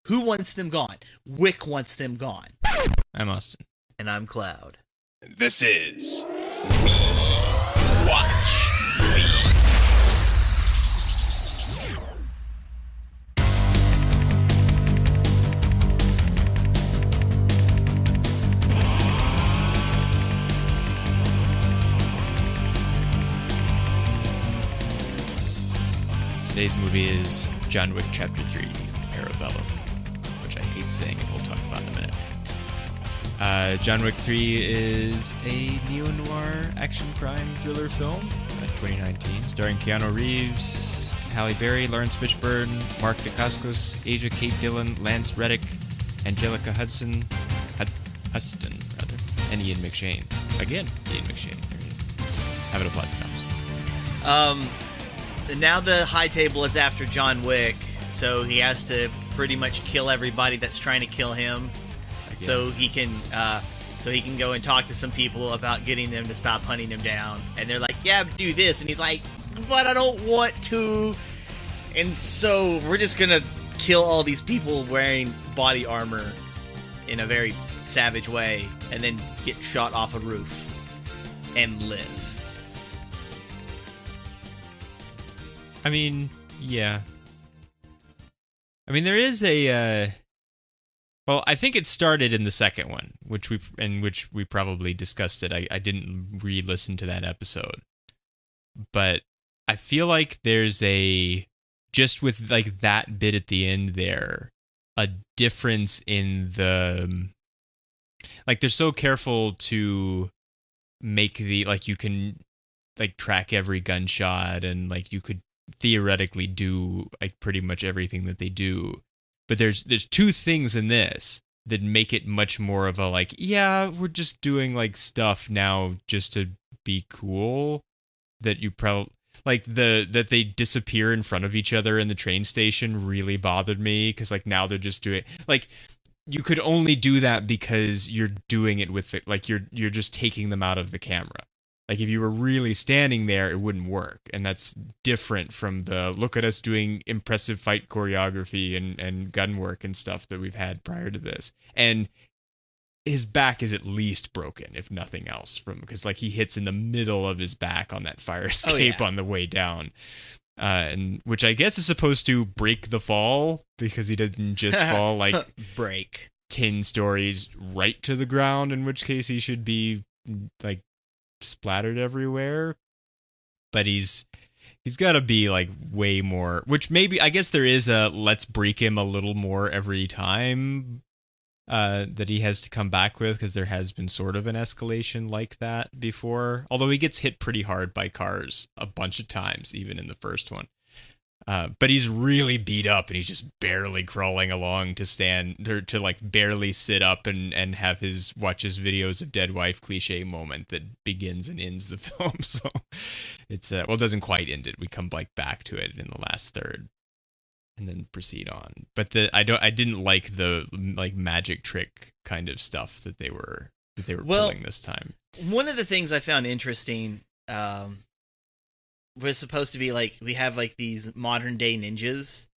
Who wants them gone? Wick wants them gone. I'm Austin. And I'm Cloud. This is We Watch. Today's movie is John Wick Chapter 3, Parabellum, which I hate saying and we'll talk about in a minute. John Wick 3 is a neo-noir action crime thriller film, 2019, starring Keanu Reeves, Halle Berry, Lawrence Fishburne, Mark Dacascos, Asia Kate Dillon, Lance Reddick, Angelica Huston, and Ian McShane. Again, Ian McShane. There he is. Having a plot synopsis. Now the high table is after John Wick, so he has to pretty much kill everybody that's trying to kill him. Again. So he can go and talk to some people about getting them to stop hunting him down. And they're like, yeah, do this. And he's like, but I don't want to. And so we're just going to kill all these people wearing body armor in a very savage way and then get shot off a roof and live. I mean, yeah. I mean, there is a. Well, I think it started in the second one, which we probably discussed it. I didn't re-listen to that episode, but I feel like there's just with like that bit at the end there, a difference in the. Like they're so careful to make you can like track every gunshot and like you could theoretically do like pretty much everything that they do, but there's two things in this that make it much more of a like, yeah, we're just doing like stuff now just to be cool. That you probably like that they disappear in front of each other in the train station really bothered me because like now they're just doing like you could only do that because you're doing it with it like you're just taking them out of the camera. Like, if you were really standing there, it wouldn't work. And that's different from the look at us doing impressive fight choreography and gun work and stuff that we've had prior to this. And his back is at least broken, if nothing else, because, like, he hits in the middle of his back on that fire escape on the way down. And which I guess is supposed to break the fall, because he didn't just fall, like, break 10 stories right to the ground, in which case he should be, like, splattered everywhere, but he's got to be like way more, which maybe I guess there is a let's break him a little more every time that he has to come back with, because there has been sort of an escalation like that before, although he gets hit pretty hard by cars a bunch of times even in the first one, but he's really beat up and he's just barely crawling along to like barely sit up and have watch his videos of dead wife cliche moment that begins and ends the film. So it's it doesn't quite end it. We come like back to it in the last third and then proceed on. But I didn't like the like magic trick kind of stuff that they were pulling this time. One of the things I found interesting was supposed to be like we have like these modern day ninjas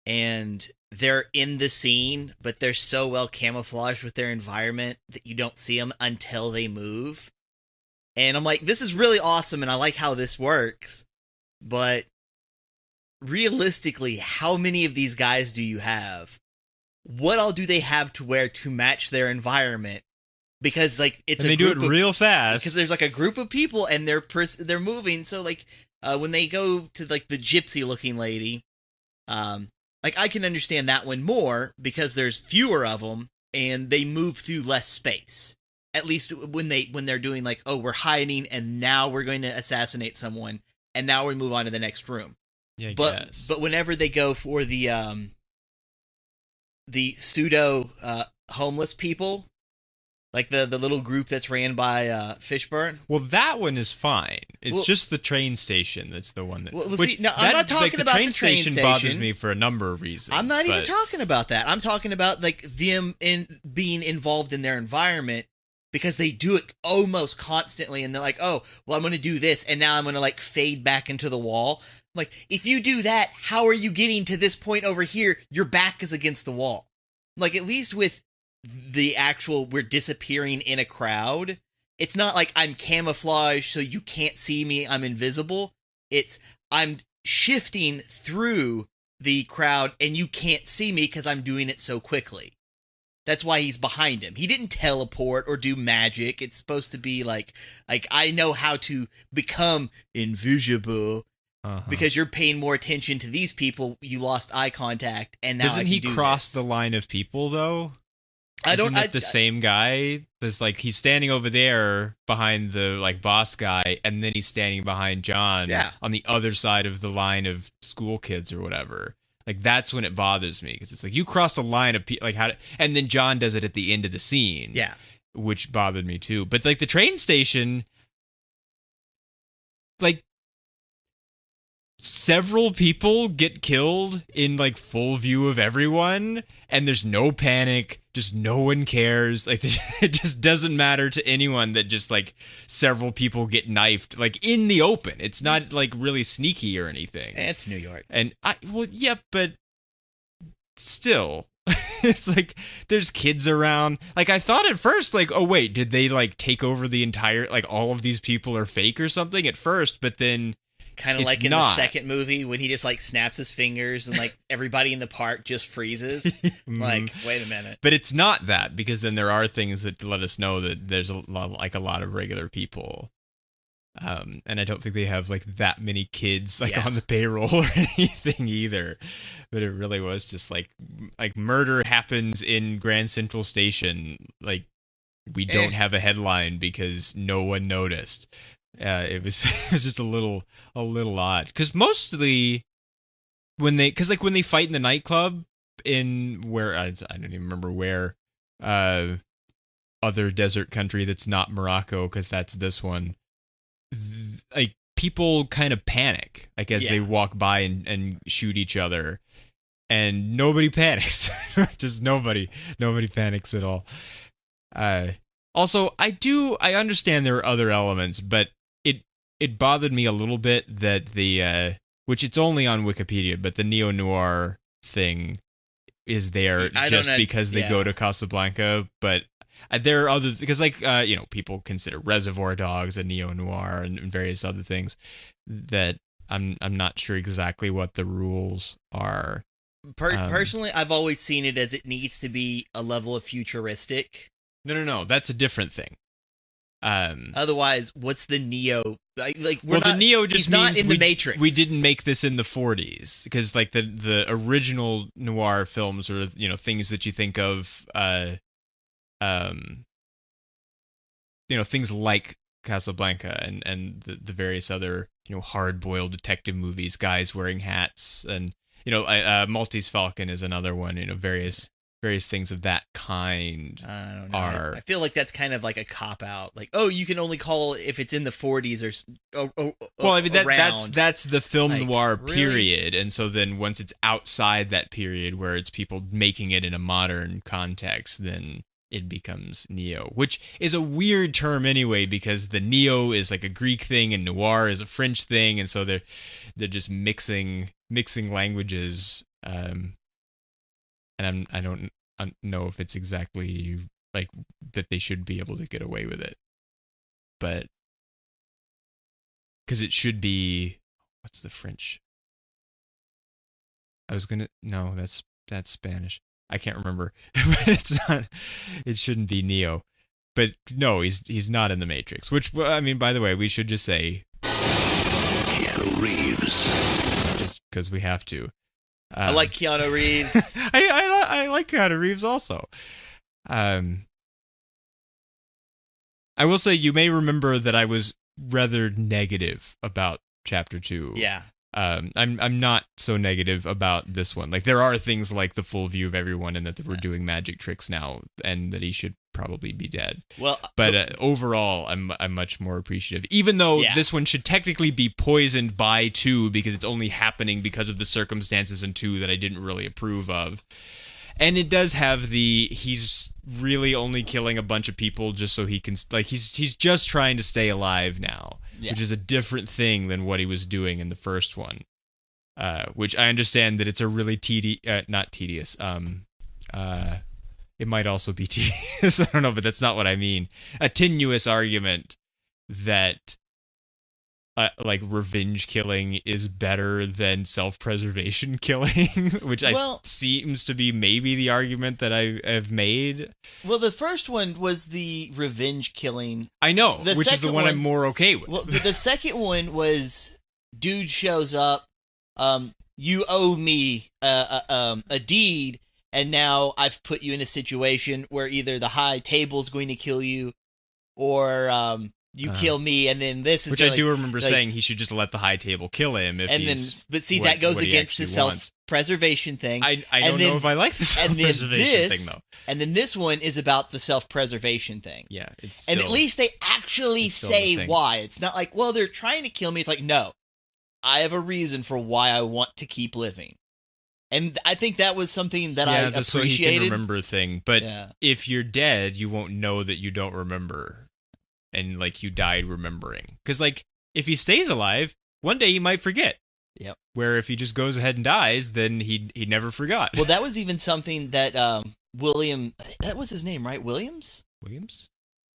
and they're in the scene, but they're so well camouflaged with their environment that you don't see them until they move. And I'm like, this is really awesome and I like how this works, but realistically, how many of these guys do you have? What all do they have to wear to match their environment? Because like they do it real fast. Because there's like a group of people and they're moving. So like when they go to like the gypsy looking lady, like I can understand that one more because there's fewer of them and they move through less space. At least when they're doing like, oh, we're hiding and now we're going to assassinate someone and now we move on to the next room. Yeah, but whenever they go for the pseudo homeless people. Like the little group that's ran by Fishburne. Well, that one is fine. It's just the train station that's the one that. I'm not talking about the train station. Bothers me for a number of reasons. I'm not even talking about that. I'm talking about like them being involved in their environment because they do it almost constantly, and they're like, oh, well, I'm going to do this, and now I'm going to, like, fade back into the wall. Like, if you do that, how are you getting to this point over here? Your back is against the wall. Like, at least with the actual, we're disappearing in a crowd, it's not like I'm camouflaged so you can't see me, I'm invisible. It's, I'm shifting through the crowd, and you can't see me because I'm doing it so quickly. That's why he's behind him. He didn't teleport or do magic. It's supposed to be like I know how to become invisible because you're paying more attention to these people. You lost eye contact, and now doesn't he cross the line of people though? Isn't it the same guy? There's like he's standing over there behind the like boss guy, and then he's standing behind John on the other side of the line of school kids or whatever. Like, that's when it bothers me, because it's like, you crossed a line of people, like, and then John does it at the end of the scene. Yeah. Which bothered me, too. But, like, the train station, like, several people get killed in, like, full view of everyone, and there's no panic, just no one cares. Like, it just doesn't matter to anyone that just, like, several people get knifed, like, in the open. It's not, like, really sneaky or anything. It's New York. And, well, yeah, but still, it's like, there's kids around. Like, I thought at first, like, oh, wait, did they, like, take over the entire, like, all of these people are fake or something at first, but then... Kind of like in the second movie when he just like snaps his fingers and like everybody in the park just freezes. Like, wait a minute. But it's not that, because then there are things that let us know that there's a lot of regular people. And I don't think they have like that many kids like on the payroll or anything either. But it really was just like murder happens in Grand Central Station. Like, we don't have a headline because no one noticed. It was just a little odd, because mostly when they fight in the nightclub in where I don't even remember where, other desert country that's not Morocco, because that's this one. Like, people kind of panic, like, as they walk by and shoot each other, and nobody panics. Just nobody panics at all. Also, I understand there are other elements, but it bothered me a little bit that the, which it's only on Wikipedia, but the neo-noir thing is there just because they go to Casablanca. But there are other, because like, people consider Reservoir Dogs a neo-noir and various other things that I'm not sure exactly what the rules are. Personally, I've always seen it as it needs to be a level of futuristic. No, that's a different thing. Otherwise, what's the Neo? The Neo just he's means not in the Matrix. We didn't make this in the 40s, because like the original noir films are things that you think of, things like Casablanca and the various other hard-boiled detective movies, guys wearing hats, and Maltese Falcon is another one. Various things of that kind. I don't know. I feel like that's kind of like a cop-out. Like, oh, you can only call it if it's in the 40s or well, I mean, that's the film noir really? period. And so then once it's outside that period where it's people making it in a modern context, then it becomes neo, which is a weird term anyway, because the neo is like a Greek thing and noir is a French thing. And so they're just mixing languages. And I don't know if it's exactly like that they should be able to get away with it, but because it should be, what's the French? No, that's Spanish. I can't remember, but it's not. It shouldn't be Neo, but no, he's not in the Matrix. Which, I mean, by the way, we should just say Keanu Reeves, just because we have to. I like Keanu Reeves. I like Keanu Reeves also. I will say, you may remember that I was rather negative about Chapter 2. Yeah. I'm not so negative about this one. Like, there are things like the full view of everyone, and that we're doing magic tricks now, and that he should probably be dead. Well, but overall, I'm much more appreciative. Even though this one should technically be poisoned by 2, because it's only happening because of the circumstances in 2 that I didn't really approve of. And it does have he's really only killing a bunch of people just so he can, like, he's just trying to stay alive now, which is a different thing than what he was doing in the first one. Which I understand that it's a really not tedious. It might also be tedious. I don't know, but that's not what I mean. A tenuous argument that like revenge killing is better than self-preservation killing, which seems to be maybe the argument that I have made. Well, the first one was the revenge killing. I know, which is the one I'm more okay with. Well, the second one was dude shows up, you owe me a deed, and now I've put you in a situation where either the high table's going to kill you, or you kill me, and then this is... Which I do remember saying he should just let the high table kill him if but see, that goes against the self-preservation thing. I don't know if I like the self-preservation thing, though. And then this one is about the self-preservation thing. Yeah, and at least they actually say why. It's not like, well, they're trying to kill me. It's like, no, I have a reason for why I want to keep living. And I think that was something that I appreciated. So he can remember thing. But if you're dead, you won't know that you don't remember. And, like, you died remembering. Because, like, if he stays alive, one day he might forget. Yep. Where if he just goes ahead and dies, then he never forgot. Well, that was even something that William... That was his name, right? Williams? Williams?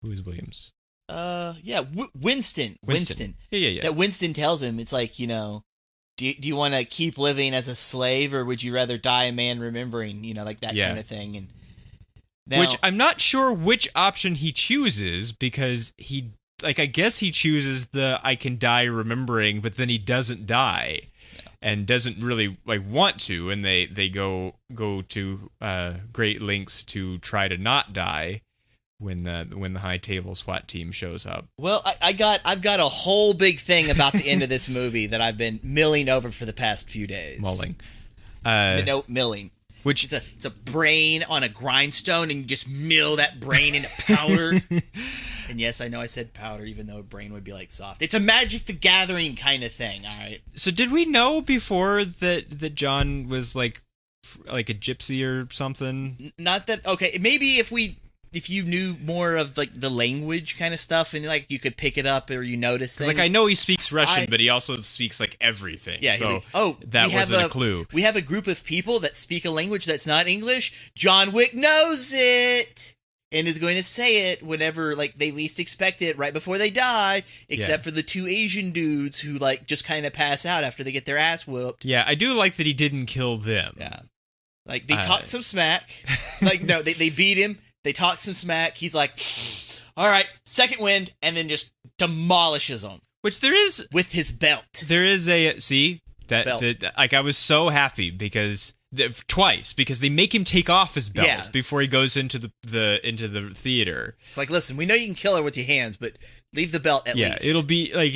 Who is Williams? Winston. Yeah. That Winston tells him, it's like, you know, do you want to keep living as a slave, or would you rather die a man remembering, you know, like that kind of thing? And now, which I'm not sure which option he chooses, because I guess he chooses the I can die remembering, but then he doesn't die and doesn't really like want to, and they go to great lengths to try to not die when the high table SWAT team shows up. Well, I've got a whole big thing about the end of this movie that I've been milling over for the past few days. Mulling. Milling. Which it's a brain on a grindstone, and you just mill that brain into powder. And yes, I know I said powder, even though a brain would be like soft. It's a Magic the Gathering kind of thing. All right. So did we know before that John was like a gypsy or something? Not that. Okay, maybe if you knew more of like the language kind of stuff, and like you could pick it up or you notice things. Like, I know he speaks Russian, but he also speaks like everything. Yeah. So that wasn't a clue. We have a group of people that speak a language that's not English. John Wick knows it and is going to say it whenever like they least expect it, right before they die. Except for the two Asian dudes who like just kind of pass out after they get their ass whooped. Yeah, I do like that he didn't kill them. Yeah. Like they talk some smack. Like no, they beat him. They talk some smack. He's like, all right, second wind, and then just demolishes them. Which there is... With his belt. There is a... See? Belt. Like, I was so happy because... Twice, because they make him take off his belt before he goes into the theater. It's like, listen, we know you can kill her with your hands, but leave the belt at least. Yeah, it'll be, like,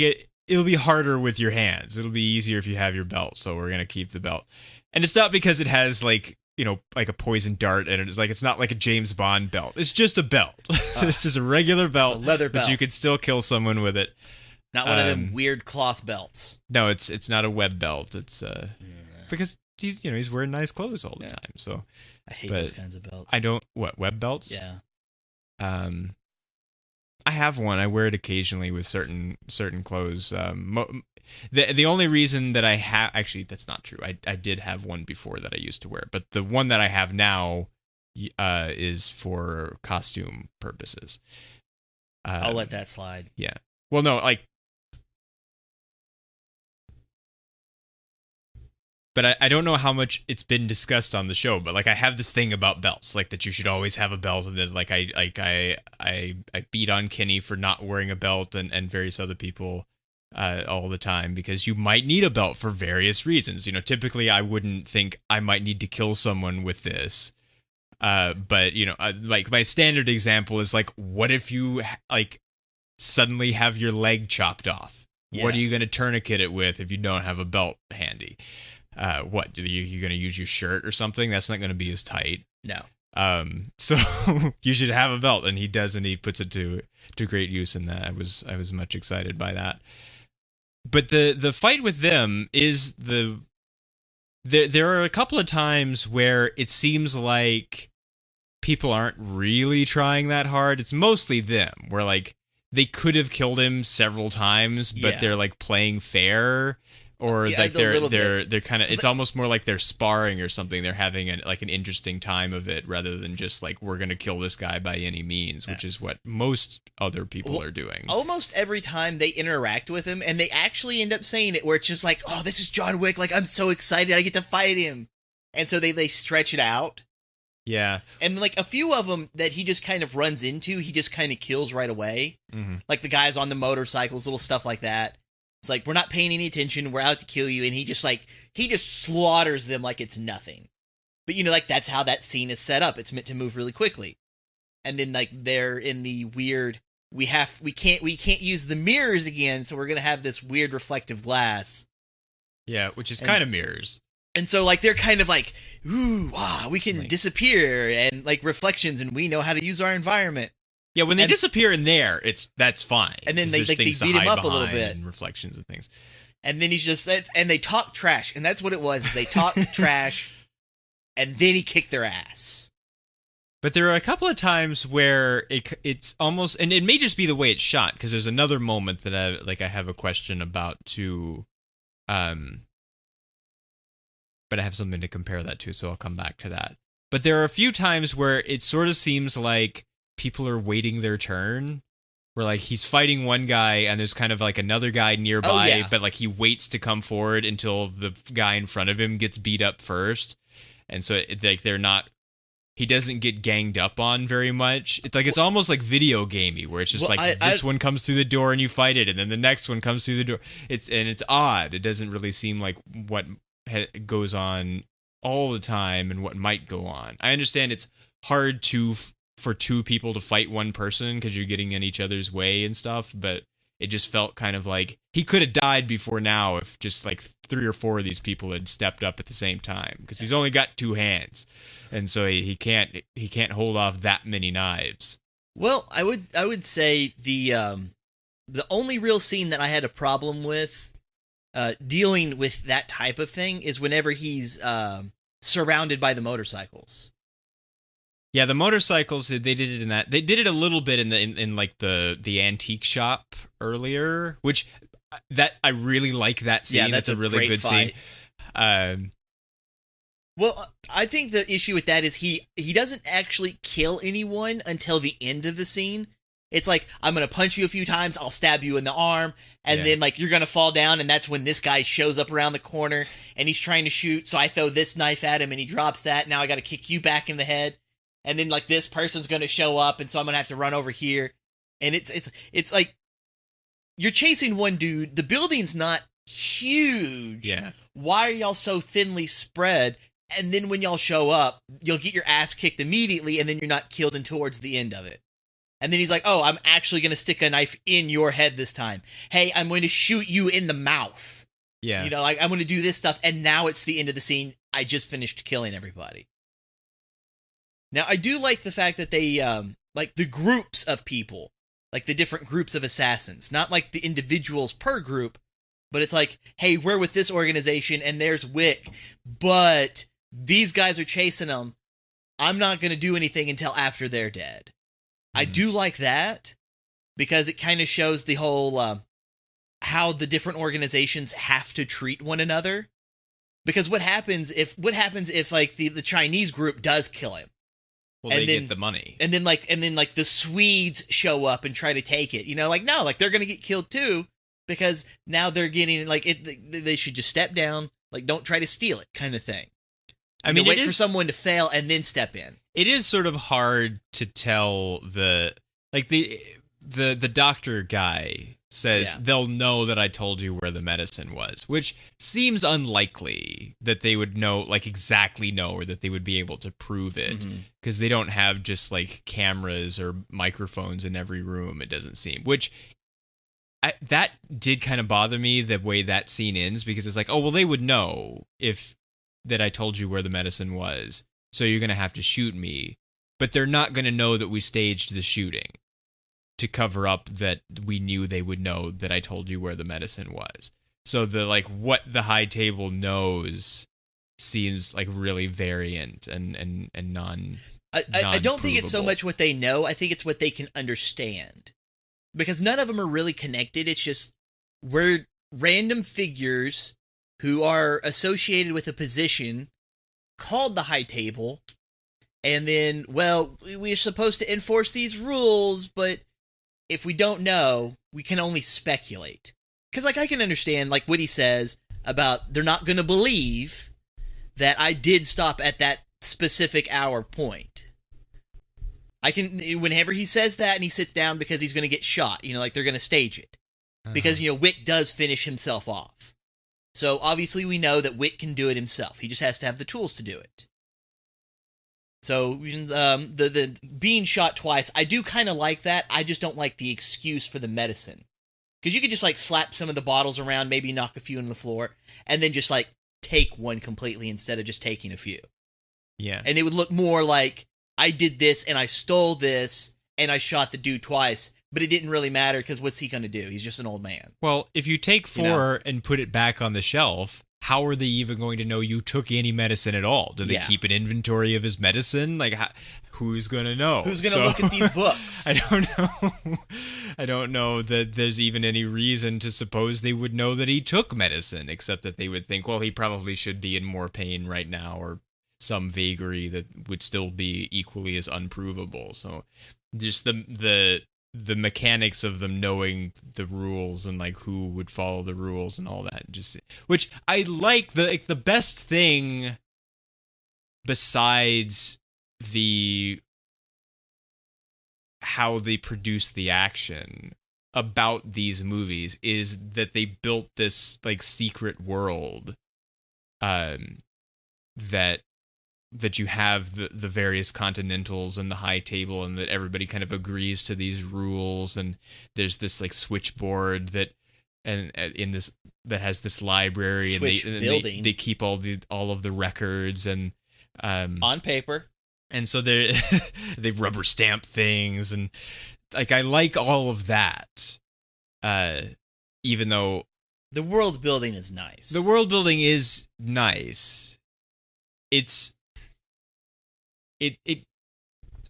it'll be harder with your hands. It'll be easier if you have your belt, so we're going to keep the belt. And it's not because it has, like... you know, like a poison dart, and it's not like a James Bond belt. It's just a belt. It's just a regular belt. It's a leather belt. But you could still kill someone with it. Not one of them weird cloth belts. No, it's not a web belt. It's because he's wearing nice clothes all the time. So I hate those kinds of belts. I don't web belts? Yeah. I have one. I wear it occasionally with certain clothes. The only reason that I have... Actually, that's not true. I did have one before that I used to wear. But the one that I have now is for costume purposes. I'll let that slide. Yeah. Well, no, like... But I don't know how much it's been discussed on the show, but like I have this thing about belts, like that you should always have a belt, and that like I beat on Kenny for not wearing a belt and various other people all the time, because you might need a belt for various reasons. You know, typically I wouldn't think I might need to kill someone with this. But you know, like my standard example is like, what if you like suddenly have your leg chopped off? Yeah. What are you going to tourniquet it with if you don't have a belt handy? What you going to use your shirt or something? That's not going to be as tight. No. So you should have a belt, and he does, and he puts it to great use in that. I was much excited by that. But the fight with them is the there are a couple of times where it seems like people aren't really trying that hard. It's mostly them, where like they could have killed him several times, but they're like playing fair, or like they're kind of. It's almost more like they're sparring or something. They're having an interesting time of it, rather than just like, we're gonna kill this guy by any means, which is what most other people are doing. Almost every time they interact with him, and they actually end up saying it, where it's just like, oh, this is John Wick. Like, I'm so excited, I get to fight him, and so they stretch it out. Yeah. And like a few of them that he just kind of runs into, he just kind of kills right away. Mm-hmm. Like the guys on the motorcycles, little stuff like that. It's like, we're not paying any attention, we're out to kill you, and he just slaughters them like it's nothing. But you know, like, that's how that scene is set up. It's meant to move really quickly. And then like they're in the weird, we can't use the mirrors again, so we're gonna have this weird reflective glass. Yeah, which is kind of mirrors. And so like they're kind of like, ooh, wow, we can disappear, and like reflections, and we know how to use our environment. Yeah, when they disappear in there, that's fine. And then they beat him up a little bit, and reflections and things. And then he's just, and they talk trash, and that's what it was. Is they talk trash, and then he kicked their ass. But there are a couple of times where it's almost, and it may just be the way it's shot, because there's another moment that I have a question about too, but I have something to compare that to, so I'll come back to that. But there are a few times where it sort of seems like people are waiting their turn, where like he's fighting one guy and there's kind of like another guy nearby, but like he waits to come forward until the guy in front of him gets beat up first. And so like he doesn't get ganged up on very much. It's like, it's almost like video gamey, where it's just this one comes through the door and you fight it, and then the next one comes through the door. It's odd. It doesn't really seem like what goes on all the time and what might go on. I understand it's hard for two people to fight one person because you're getting in each other's way and stuff, but it just felt kind of like he could have died before now if just like 3 or 4 of these people had stepped up at the same time, because he's only got 2 hands, and so he can't hold off that many knives. Well, I would say the only real scene that I had a problem with dealing with that type of thing is whenever he's surrounded by the motorcycles. Yeah, the motorcycles, they did it in that. They did it a little bit in like the antique shop earlier, which that I really like that scene. Yeah, that's a really good fight scene. Well, I think the issue with that is he doesn't actually kill anyone until the end of the scene. It's like, I'm going to punch you a few times, I'll stab you in the arm, and then like you're going to fall down, and that's when this guy shows up around the corner, and he's trying to shoot, so I throw this knife at him, and he drops that, now I got to kick you back in the head. And then like this person's going to show up, and so I'm going to have to run over here. And it's like you're chasing one dude. The building's not huge. Yeah. Why are y'all so thinly spread? And then when y'all show up, you'll get your ass kicked immediately, and then you're not killed until towards the end of it. And then he's like, oh, I'm actually going to stick a knife in your head this time. Hey, I'm going to shoot you in the mouth. Yeah. You know, like I'm going to do this stuff, and now it's the end of the scene. I just finished killing everybody. Now, I do like the fact that they, like, the groups of people, like the different groups of assassins, not like the individuals per group, but it's like, hey, we're with this organization, and there's Wick, but these guys are chasing them. I'm not going to do anything until after they're dead. I do like that, because it kind of shows the whole, how the different organizations have to treat one another. Because what happens if like, the Chinese group does kill him? Well, they get the money. And then like the Swedes show up and try to take it. You know, like, no, like they're going to get killed too, because now they're getting like they should just step down, like don't try to steal it, kind of thing. I mean, wait for someone to fail and then step in. It is sort of hard to tell the doctor guy says they'll know that I told you where the medicine was, which seems unlikely that they would know, like exactly know, or that they would be able to prove it, because they don't have just like cameras or microphones in every room, it doesn't seem, which that did kind of bother me, the way that scene ends, because it's like, oh, well, they would know that I told you where the medicine was, so you're going to have to shoot me, but they're not going to know that we staged the shooting to cover up that we knew they would know that I told you where the medicine was. So the like what the high table knows seems like really variant and non. I don't think it's so non-provable. much what they know. I think it's what they can understand. Because none of them are really connected. It's just we're random figures who are associated with a position called the High Table. And then, well, we're supposed to enforce these rules, but if we don't know, we can only speculate. Because, like, I can understand, like, what he says about they're not going to believe that I did stop at that specific hour point. I can, whenever he says that and he sits down because he's going to get shot, like they're going to stage it. Because, Wick does finish himself off. So, obviously, we know that Wick can do it himself. He just has to have the tools to do it. So, the being shot twice, I do kind of like that. I just don't like the excuse for the medicine. Because you could just, like, slap some of the bottles around, maybe knock a few on the floor, and then just, like, take one completely instead of just taking a few. Yeah. And it would look more like, I did this, and I stole this, and I shot the dude twice, but it didn't really matter, because what's he going to do? He's just an old man. Well, if you take 4 and put it back on the shelf, how are they even going to know you took any medicine at all? Do they keep an inventory of his medicine? Like, who's going to know? Who's going to look at these books? I don't know. I don't know that there's even any reason to suppose they would know that he took medicine, except that they would think, well, he probably should be in more pain right now, or some vagary that would still be equally as unprovable. So just the mechanics of them knowing the rules and like who would follow the rules and all that, just which I like. The best thing besides the how they produce the action about these movies is that they built this like secret world that you have the various Continentals and the High Table, and that everybody kind of agrees to these rules, and there's this like switchboard that in this that has this library, and they keep all of the records and on paper, and so they rubber stamp things, and like I like all of that, even though the world building is nice. The world building is nice.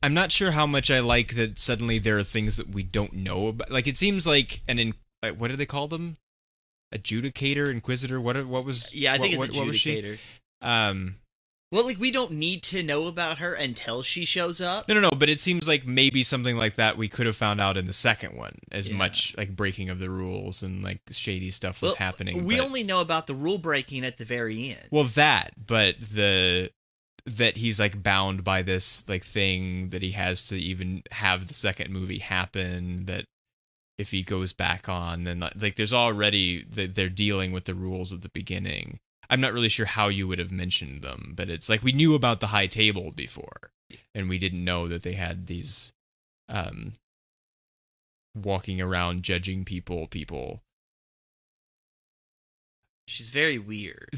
I'm not sure how much I like that suddenly there are things that we don't know about. Like, it seems like what do they call them? Adjudicator, Inquisitor? What was? Yeah, I think it's what was she? Adjudicator. Well, like, we don't need to know about her until she shows up. No, but it seems like maybe something like that we could have found out in the second one, as much like breaking of the rules and like shady stuff was happening. We only know about the rule breaking at the very end. Well, but that he's like bound by this like thing that he has to even have the second movie happen, that if he goes back on, then like there's already they're dealing with the rules at the beginning. I'm not really sure how you would have mentioned them, but it's like we knew about the High Table before, and we didn't know that they had these walking around judging people. She's very weird.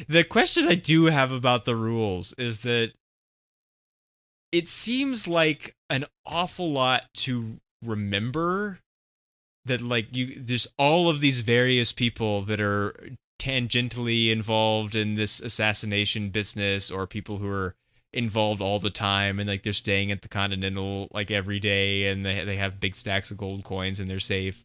The question I do have about the rules is that it seems like an awful lot to remember, that like there's all of these various people that are tangentially involved in this assassination business, or people who are involved all the time, and like they're staying at the Continental like every day, and they have big stacks of gold coins in their safe.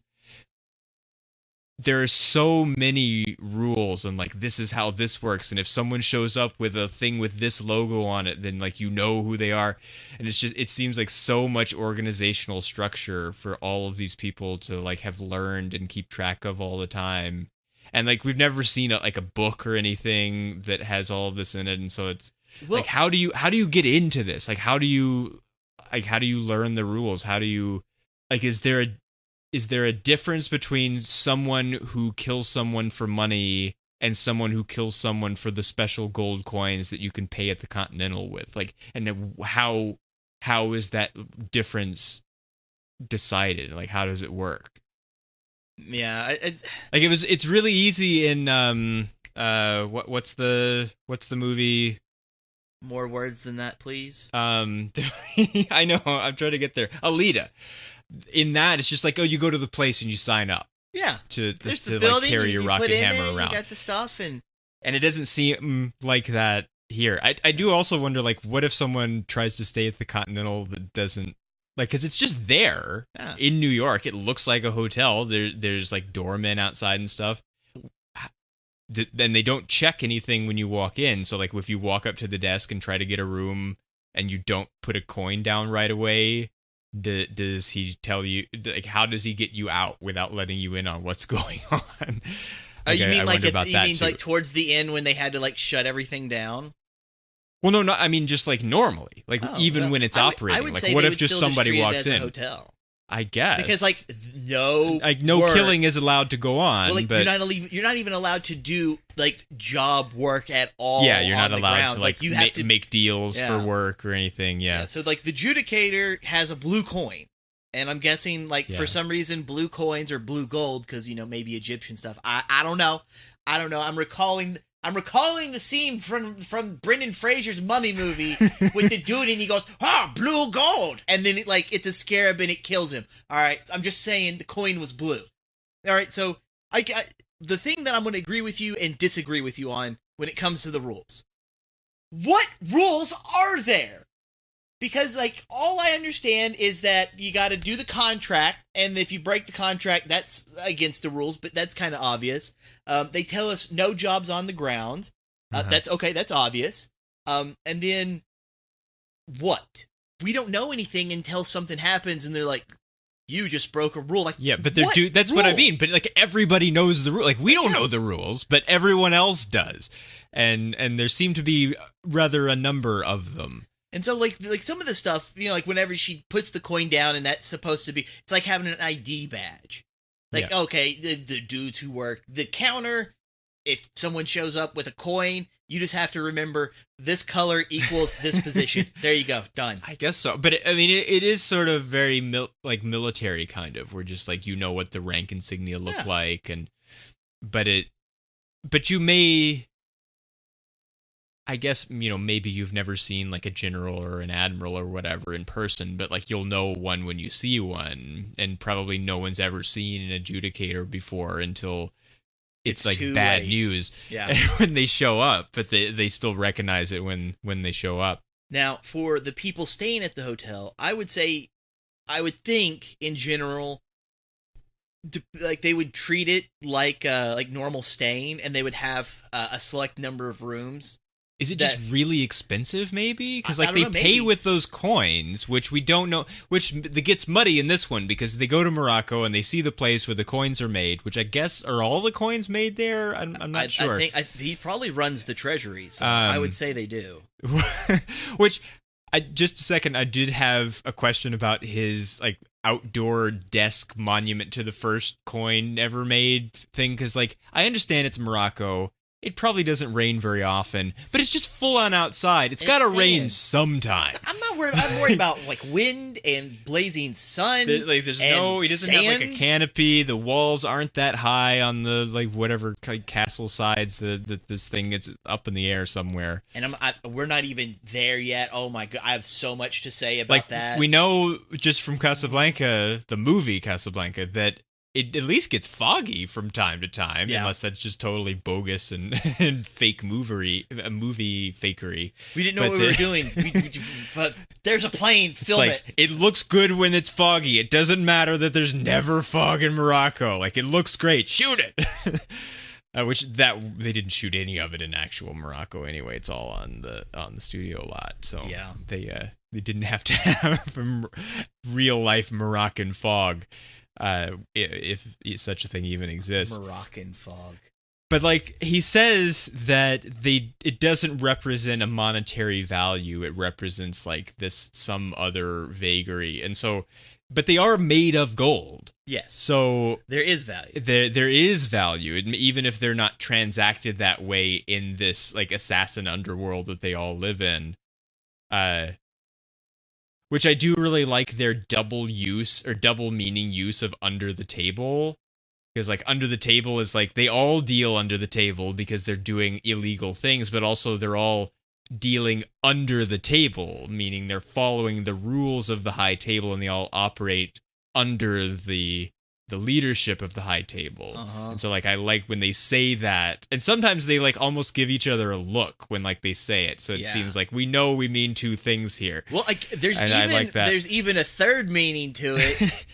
There are so many rules, and like this is how this works, and if someone shows up with a thing with this logo on it, then like you know who they are, and it seems like so much organizational structure for all of these people to like have learned and keep track of all the time. And like we've never seen a book or anything that has all of this in it, and so it's like how do you get into this? Like how do you learn the rules? How do you like is there a difference between someone who kills someone for money and someone who kills someone for the special gold coins that you can pay at the Continental with? Like, and how is that difference decided? Like, how does it work? Yeah, it's really easy in what's the movie? More words than that, please. I know, I'm trying to get there. Alita. In that, it's just like, oh, you go to the place and you sign up. Yeah. To the like building, carry your rocket hammer around. You got the stuff, and And it doesn't seem like that here. I do also wonder, like, what if someone tries to stay at the Continental that doesn't, like, because it's just there in New York. It looks like a hotel. There's like doormen outside and stuff. Then they don't check anything when you walk in. So, like, if you walk up to the desk and try to get a room and you don't put a coin down right away, does he tell you, like, how does he get you out without letting you in on what's going on? You mean like towards the end when they had to like shut everything down? Well, no, I mean just like normally, like when it's operating. I would like, say what they if would just still somebody treat it walks as in? a hotel. I guess because like no killing is allowed to go on. Well, like, but you're not even allowed to do like job work at all. Yeah, you're not allowed grounds. to like you have to make deals for work or anything. Yeah. So like the judicator has a blue coin. And I'm guessing, like, for some reason, blue coins or blue gold, because, you know, maybe Egyptian stuff. I don't know. I'm recalling the scene from Brendan Fraser's Mummy movie with the dude, and he goes, blue gold! And then, it's a scarab, and it kills him. All right, I'm just saying the coin was blue. All right, so the thing that I'm going to agree with you and disagree with you on when it comes to the rules. What rules are there? Because, like, all I understand is that you got to do the contract, and if you break the contract, that's against the rules, but that's kind of obvious. They tell us no jobs on the ground. That's okay, that's obvious. And then, what? We don't know anything until something happens, and they're like, you just broke a rule. Like, yeah, but that's rule? What I mean. But, like, everybody knows the rule. Like, we don't know the rules, but everyone else does. And there seem to be rather a number of them. And so, like some of the stuff, you know, like whenever she puts the coin down, and that's supposed to be, it's like having an ID badge. Like, okay, the dudes who work the counter, if someone shows up with a coin, you just have to remember this color equals this position. There you go, done. I guess so. But I mean, it is sort of very military kind of, where just like you know what the rank insignia look like, but you may. I guess, you know, maybe you've never seen like a general or an admiral or whatever in person, but like you'll know one when you see one, and probably no one's ever seen an adjudicator before until it's like bad news when they show up, but they still recognize it when they show up. Now, for the people staying at the hotel, I would think in general, like they would treat it like normal staying, and they would have a select number of rooms. Is it just really expensive, maybe? Because like they pay with those coins, which we don't know, which gets muddy in this one because they go to Morocco and they see the place where the coins are made, which I guess are all the coins made there. I'm not sure. I think he probably runs the treasury, so I would say they do. Which, just a second, I did have a question about his like outdoor desk monument to the first coin ever made thing, because like I understand it's Morocco. It probably doesn't rain very often, but it's just full on outside. It's got to rain sometime. I'm not worried. I'm worried about like wind and blazing sun. He doesn't have like a canopy. The walls aren't that high on the like whatever castle sides. This thing is up in the air somewhere. And we're not even there yet. Oh my god, I have so much to say about that. We know just from Casablanca, the movie Casablanca, that it at least gets foggy from time to time, unless that's just totally bogus and fake movie fakery. We didn't know what we were doing. But there's a plane. Film it. It looks good when it's foggy. It doesn't matter that there's never fog in Morocco. Like, it looks great. Shoot it. They didn't shoot any of it in actual Morocco anyway. It's all on the studio lot. So they didn't have to have real life Moroccan fog. If such a thing even exists. Moroccan fog. But like he says that it doesn't represent a monetary value. It represents like some other vagary. And so, but they are made of gold. Yes. So there is value. There is value, even if they're not transacted that way in this like assassin underworld that they all live in. Which I do really like their double use or double meaning use of under the table. Because like under the table is like they all deal under the table because they're doing illegal things, but also they're all dealing under the table, meaning they're following the rules of the high table and they all operate under the the leadership of the high table. Uh-huh. And so like I like when they say that, and sometimes they like almost give each other a look when like they say it, so it seems like we know we mean two things here. Well, like there's there's even a third meaning to it.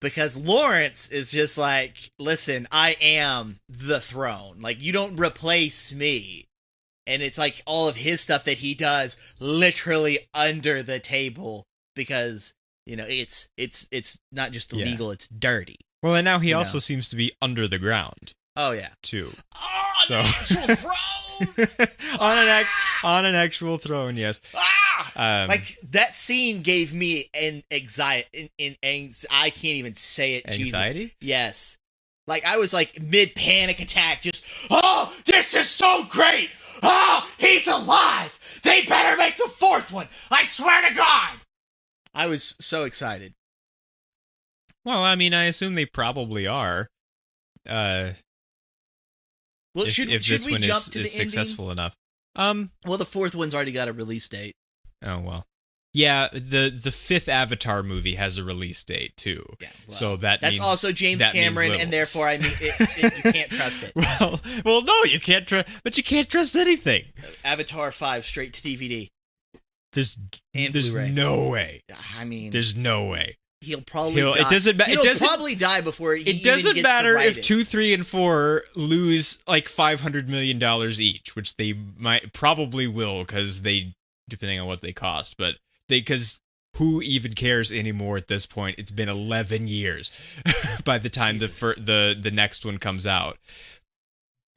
Because Lawrence is just like, listen, I am the throne. Like, you don't replace me. And it's like all of his stuff that he does literally under the table because, you know, it's not just illegal, it's dirty. Well, and now he also seems to be under the ground. Oh, yeah. Too. Oh, so. The actual throne! on an actual throne, yes. Like, that scene gave me an anxiety. I can't even say it. Anxiety? Jesus. Yes. Like, I was like mid-panic attack, just, oh, this is so great! Oh, he's alive! They better make the fourth one! I swear to God! I was so excited. Well, I mean, I assume they probably are. Well, should this we one jump to the is ending? successful enough. Well, the fourth one's already got a release date. Oh, well. Yeah, the fifth Avatar movie has a release date, too. Yeah, well, so that's also James Cameron, and therefore, I mean, you can't trust it. Well, no, you can't trust, but you can't trust anything. Avatar 5 straight to DVD. There's Blu-ray. No way. I mean, there's no way. He'll probably die. He'll probably die before he It doesn't even matter gets to if write 2, 3, and 4 lose like $500 million each, which they probably will, because depending on what they cost, but because who even cares anymore at this point? It's been 11 years by the time the next one comes out.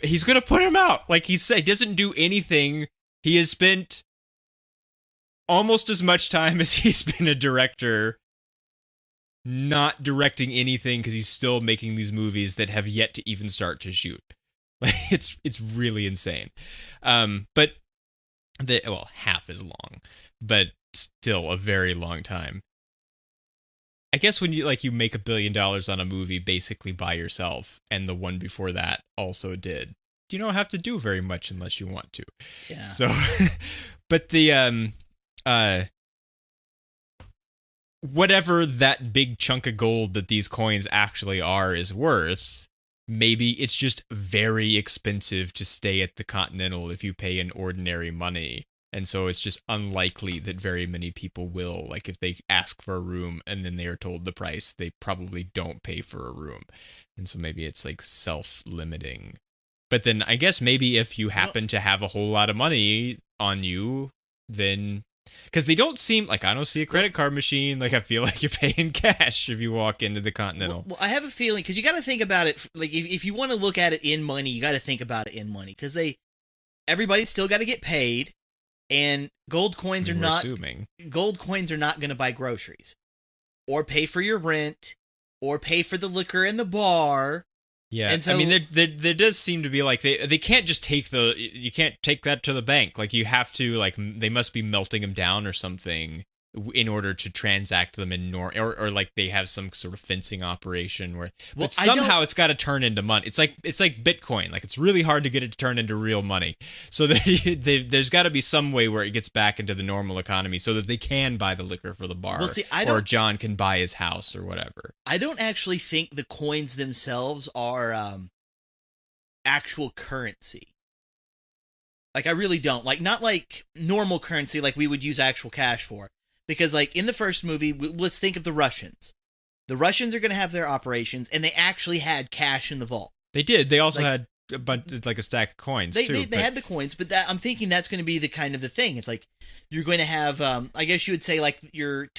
He's gonna put him out. Like he said, he doesn't do anything. He has spent almost as much time as he's been a director not directing anything, because he's still making these movies that have yet to even start to shoot. Like it's really insane. But half as long, but still a very long time. I guess when you make $1 billion on a movie basically by yourself, and the one before that also did, you don't have to do very much unless you want to. Yeah. So, but the whatever that big chunk of gold that these coins actually are is worth, maybe it's just very expensive to stay at the Continental if you pay an ordinary money. And so it's just unlikely that very many people will. Like, if they ask for a room and then they are told the price, they probably don't pay for a room. And so maybe it's like self-limiting. But then I guess maybe if you happen to have a whole lot of money on you, then... Because they don't seem... Like, I don't see a credit card machine. Like, I feel like you're paying cash if you walk into the Continental. Well, I have a feeling... Because you got to think about it... Like, if you want to look at it in money, you got to think about it in money. Because everybody's still got to get paid. And gold coins are not going to buy groceries, or pay for your rent, or pay for the liquor in the bar. Yeah, and so, I mean, there does seem to be like they can't just you can't take that to the bank. Like, you have to, like, they must be melting them down or something in order to transact them in or like they have some sort of fencing operation where, but somehow it's got to turn into money. It's like Bitcoin. Like, it's really hard to get it to turn into real money. So there's got to be some way where it gets back into the normal economy so that they can buy the liquor for the bar, or John can buy his house or whatever. I don't actually think the coins themselves are actual currency. Like, I really don't. Like, not like normal currency like we would use actual cash for. Because, like, in the first movie, let's think of the Russians. The Russians are going to have their operations, and they actually had cash in the vault. They did. They also had a bunch, like a stack of coins, too. They had the coins, but I'm thinking that's going to be the kind of the thing. It's like, you're going to have, I guess you would say, like, your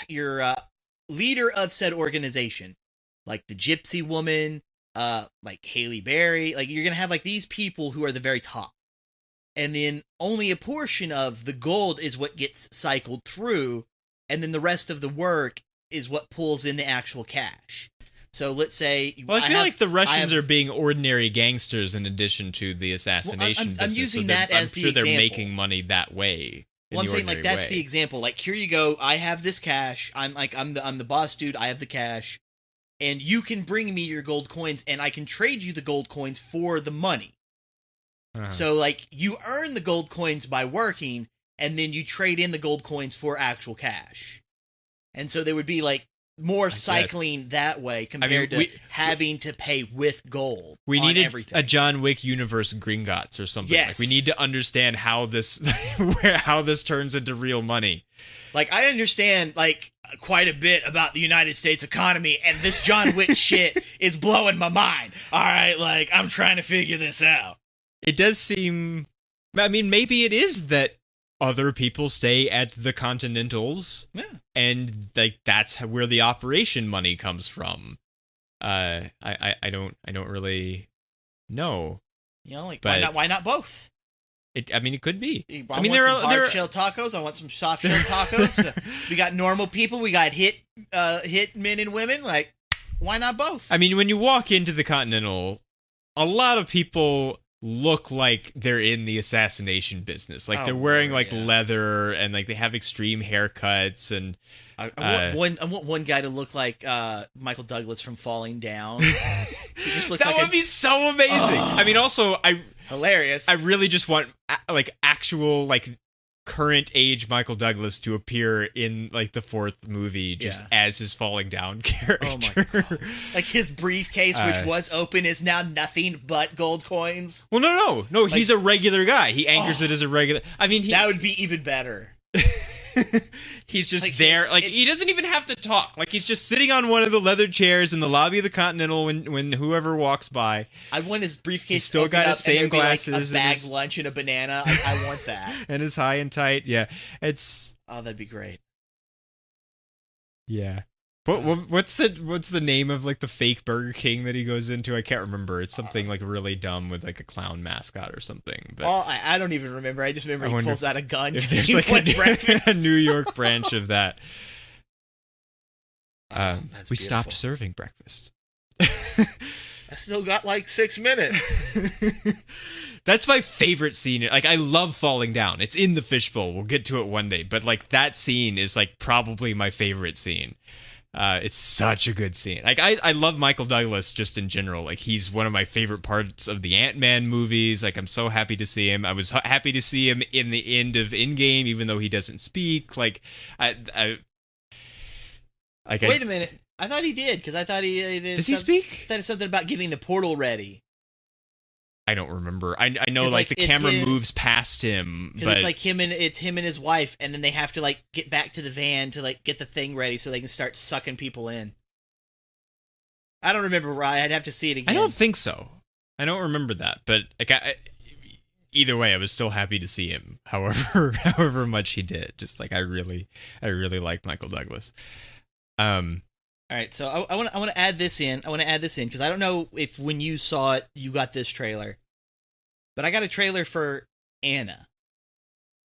leader of said organization. Like the Gypsy woman, like Halle Berry. Like, you're going to have, like, these people who are the very top. And then only a portion of the gold is what gets cycled through, and then the rest of the work is what pulls in the actual cash. So let's say... Well, I feel like the Russians are being ordinary gangsters in addition to the assassination business. I'm using that as the example. I'm sure they're making money that way. Well, I'm saying, like, that's the example. Like, here you go. I have this cash. I'm the boss dude. I have the cash. And you can bring me your gold coins, and I can trade you the gold coins for the money. Uh-huh. So, like, you earn the gold coins by working, and then you trade in the gold coins for actual cash. And so there would be, like, more cycling that way compared to having to pay with gold. We needed everything. A John Wick universe Gringotts or something. Yes. Like, we need to understand how this how this turns into real money. Like, I understand, like, quite a bit about the United States economy, and this John Wick shit is blowing my mind. All right, like, I'm trying to figure this out. It does seem... I mean, maybe it is that other people stay at the Continentals, and, like, that's where the operation money comes from. I don't really know. You know, like, but why not both? It could be. I mean, there are hard shell tacos. I want some soft shell tacos. We got normal people. We got hit men and women. Like, why not both? I mean, when you walk into the Continental, a lot of people look like they're in the assassination business. Like, they're wearing leather, and like they have extreme haircuts. And I want one guy to look like Michael Douglas from Falling Down. He just looks that would be so amazing. I mean, also hilarious. I really just want like actual like current age Michael Douglas to appear in like the fourth movie just as his Falling Down character. Oh my God. Like his briefcase, which was open, is now nothing but gold coins. Well, no. Like, he's a regular guy. He anchors it as a regular. I mean, that would be even better. He's just like, there. Like, he doesn't even have to talk. Like, he's just sitting on one of the leather chairs in the lobby of the Continental when whoever walks by. I want his briefcase. He's still got his same glasses, like a bagged lunch and a banana. I want that. And his high and tight. Yeah, it's. Oh, that'd be great. Yeah. What's the name of like the fake Burger King that he goes into? I can't remember. It's something like really dumb with like a clown mascot or something. But I don't even remember. I just remember he pulls out a gun. If there's like a New York branch of that. We stopped serving breakfast. I still got like 6 minutes. That's my favorite scene. Like, I love Falling Down. It's in the fishbowl. We'll get to it one day. But like that scene is like probably my favorite scene. It's such a good scene. Like, I love Michael Douglas just in general. Like, he's one of my favorite parts of the Ant-Man movies. Like, I'm so happy to see him. I was happy to see him in the end of Endgame, even though he doesn't speak. Like, wait a minute. I thought he did, because I thought he did. Does he speak? I thought it's something about getting the portal ready. I don't remember. I know like the camera moves past him, but it's like him and his wife, and then they have to like get back to the van to like get the thing ready so they can start sucking people in. I don't remember why. I'd have to see it again. I don't think so. I don't remember that, but like either way, I was still happy to see him. However much he did, just like I really like Michael Douglas. All right, so I want to add this in. I want to add this in because I don't know if when you saw it, you got this trailer. But I got a trailer for Anna.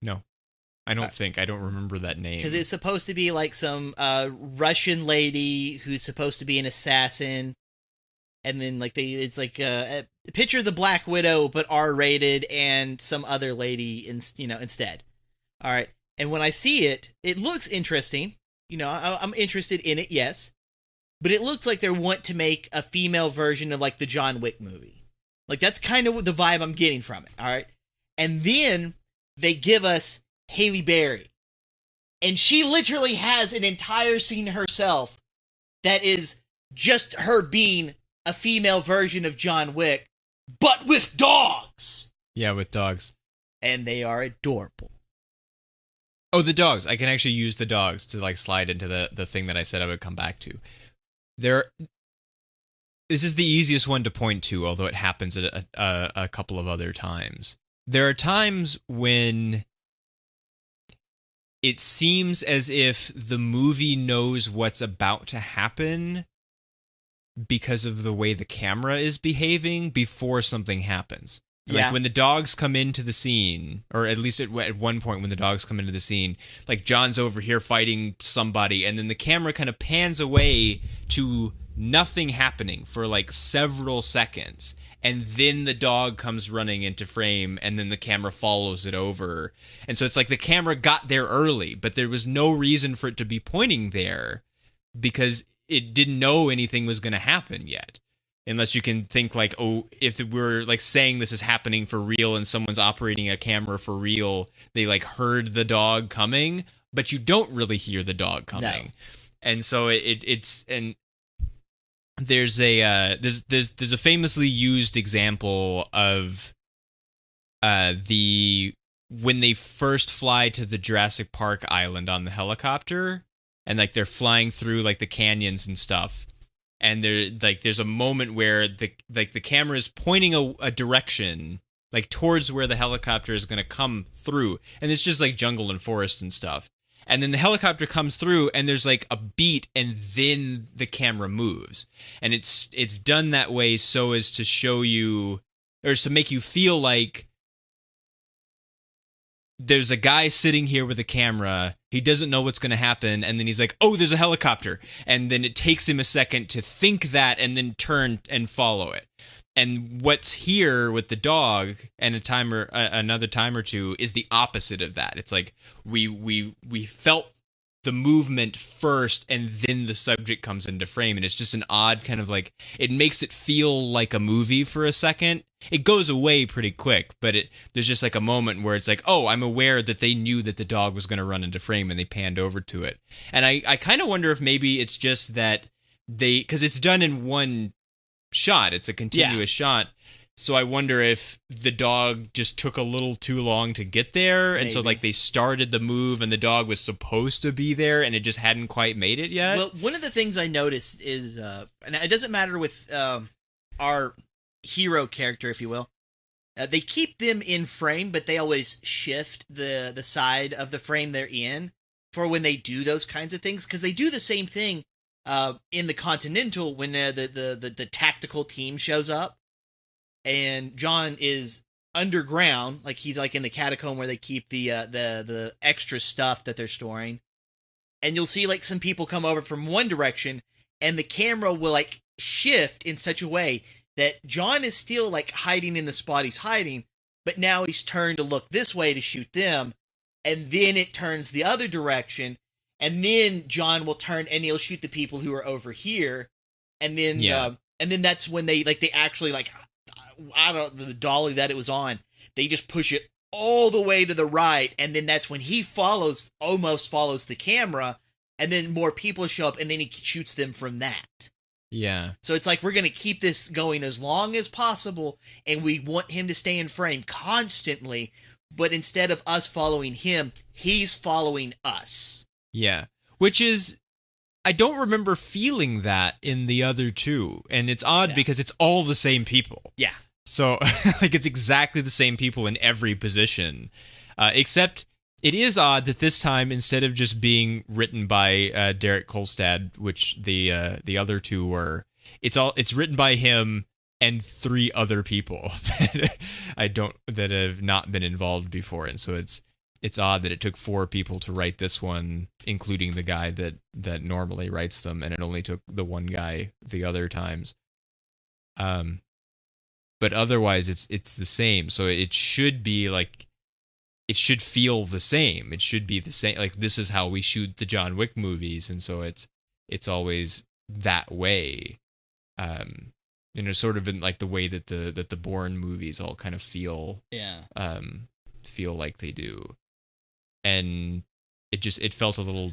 No, I don't think. I don't remember that name. Because it's supposed to be like some Russian lady who's supposed to be an assassin. And then like it's like a picture of the Black Widow, but R-rated, and some other lady instead. All right, and when I see it, it looks interesting. You know, I'm interested in it, yes. But it looks like they want to make a female version of, like, the John Wick movie. Like, that's kind of the vibe I'm getting from it, all right? And then they give us Halle Berry. And she literally has an entire scene herself that is just her being a female version of John Wick, but with dogs! Yeah, with dogs. And they are adorable. Oh, the dogs. I can actually use the dogs to, like, slide into the thing that I said I would come back to. This is the easiest one to point to, although it happens at a couple of other times. There are times when it seems as if the movie knows what's about to happen because of the way the camera is behaving before something happens. Yeah. Like when the dogs come into the scene, or at least at one point when the dogs come into the scene, like John's over here fighting somebody, and then the camera kind of pans away to nothing happening for like several seconds, and then the dog comes running into frame, and then the camera follows it over. And so it's like the camera got there early, but there was no reason for it to be pointing there because it didn't know anything was going to happen yet. Unless you can think like, oh, if we're like saying this is happening for real and someone's operating a camera for real, they like heard the dog coming, but you don't really hear the dog coming. And so it's and there's a famously used example of when they first fly to the Jurassic Park island on the helicopter, and like they're flying through like the canyons and stuff, and there's a moment where the camera is pointing a direction like towards where the helicopter is going to come through, and it's just like jungle and forest and stuff. And then the helicopter comes through, and there's like a beat, and then the camera moves, and it's done that way so as to show you, or to make you feel like there's a guy sitting here with a camera. He doesn't know what's going to happen, and then he's like, "Oh, there's a helicopter," and then it takes him a second to think that, and then turn and follow it. And what's here with the dog and another time or two is the opposite of that. It's like we felt the movement first, and then the subject comes into frame, and it's just an odd kind of like, it makes it feel like a movie for a second. It goes away pretty quick, but there's just like a moment where it's like, oh, I'm aware that they knew that the dog was going to run into frame, and they panned over to it. And I kind of wonder if maybe it's just that because it's done in one shot, it's a continuous shot, so I wonder if the dog just took a little too long to get there. And so like they started the move, and the dog was supposed to be there, and it just hadn't quite made it yet. Well, one of the things I noticed is, and it doesn't matter with our hero character, if you will, they keep them in frame, but they always shift the side of the frame they're in for when they do those kinds of things, because they do the same thing in the Continental when the tactical team shows up, and John is underground, like he's like in the catacomb where they keep the extra stuff that they're storing, and you'll see like some people come over from one direction, and the camera will like shift in such a way that John is still like hiding in the spot he's hiding, but now he's turned to look this way to shoot them, and then it turns the other direction. And then John will turn and he'll shoot the people who are over here, and then that's when they actually I don't know, the dolly that it was on, they just push it all the way to the right, and then that's when he almost follows the camera, and then more people show up, and then he shoots them from that. Yeah. So it's like, we're going to keep this going as long as possible, and we want him to stay in frame constantly, but instead of us following him, he's following us. Yeah, which is, I don't remember feeling that in the other two, and it's odd because it's all the same people. Yeah. So, like, it's exactly the same people in every position, except it is odd that this time, instead of just being written by Derek Kolstad, which the other two were, it's written by him and 3 other people that have not been involved before, and so it's odd that it took 4 people to write this one, including the guy that normally writes them, and it only took the one guy the other times. But otherwise, it's the same. So it should be like, it should feel the same. It should be the same. Like, this is how we shoot the John Wick movies, and so it's always that way. Sort of in like the way that the Bourne movies all kind of feel. Yeah. Feel like they do. And it felt a little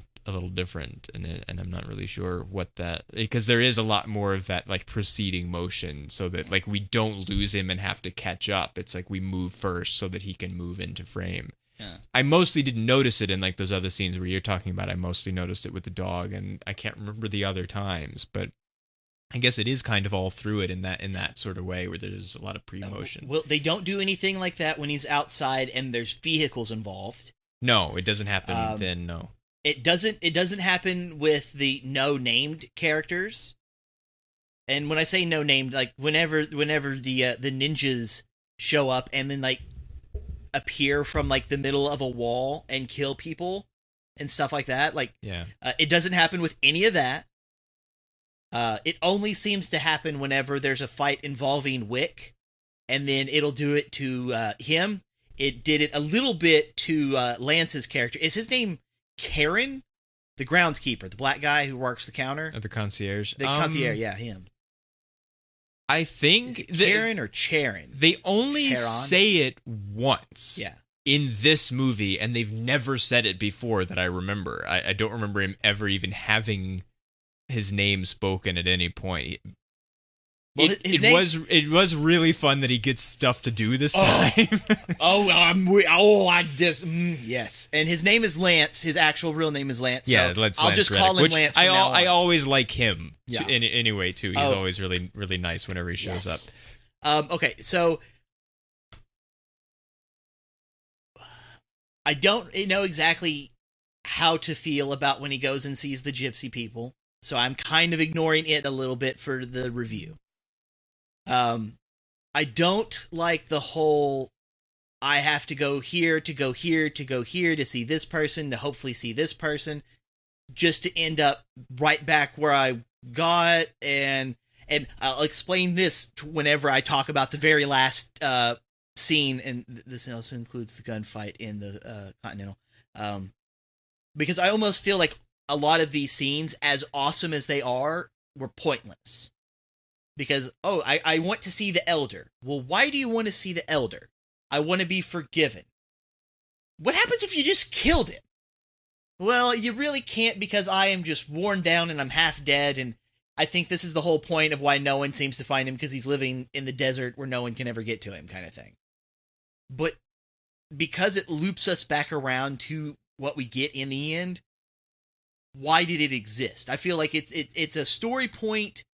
different, and I'm not really sure what that, because there is a lot more of that like preceding motion, so that like we don't lose him and have to catch up. It's like we move first so that he can move into frame. Yeah. I mostly didn't notice it in like those other scenes where you're talking about. I mostly noticed it with the dog, and I can't remember the other times, but I guess it is kind of all through it in that sort of way where there's a lot of pre-motion. Well, they don't do anything like that when he's outside and there's vehicles involved. No, it doesn't happen then, no. It doesn't happen with the no-named characters. And when I say no-named, like whenever the ninjas show up and then like appear from like the middle of a wall and kill people and stuff like that, like it doesn't happen with any of that. It only seems to happen whenever there's a fight involving Wick, and then it'll do it to him. It did it a little bit to Lance's character. Is his name Karen? The groundskeeper, the black guy who works the counter? The concierge. The concierge, yeah, him. I think Karen or Charon? They only say it once. Yeah. in this movie, and they've never said it before that I remember. I don't remember him ever even having his name spoken at any point. Well, It was really fun that he gets stuff to do this time. Yes. And his name is Lance. His actual real name is Lance. Yeah, so Lance I'll just Reddick, call him which Lance from now on. I always like him. Yeah. Anyway, too. He's always really, really nice whenever he shows up. Okay, so I don't know exactly how to feel about when he goes and sees the Gypsy People, so I'm kind of ignoring it a little bit for the review. I don't like the whole I have to go here to go here to go here to see this person to hopefully see this person just to end up right back where I got, and I'll explain this whenever I talk about the very last scene, and this also includes the gunfight in the Continental, because I almost feel like a lot of these scenes, as awesome as they are, were pointless. Because, I want to see the Elder. Well, why do you want to see the Elder? I want to be forgiven. What happens if you just killed him? Well, you really can't, because I am just worn down and I'm half dead, and I think this is the whole point of why no one seems to find him, because he's living in the desert where no one can ever get to him, kind of thing. But because it loops us back around to what we get in the end, why did it exist? I feel like it's a story point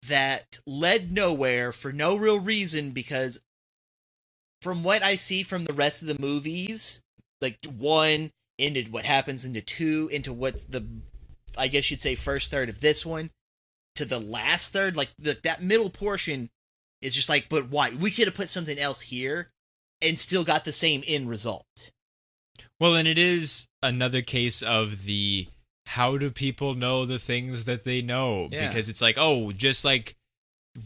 that led nowhere for no real reason, because from what I see from the rest of the movies, like 1 into what happens into 2, into what the, I guess you'd say, first third of this one, to the last third, like that middle portion is just like, but why? We could have put something else here and still got the same end result. Well, and it is another case of the how do people know the things that they know? Yeah. Because it's like, just like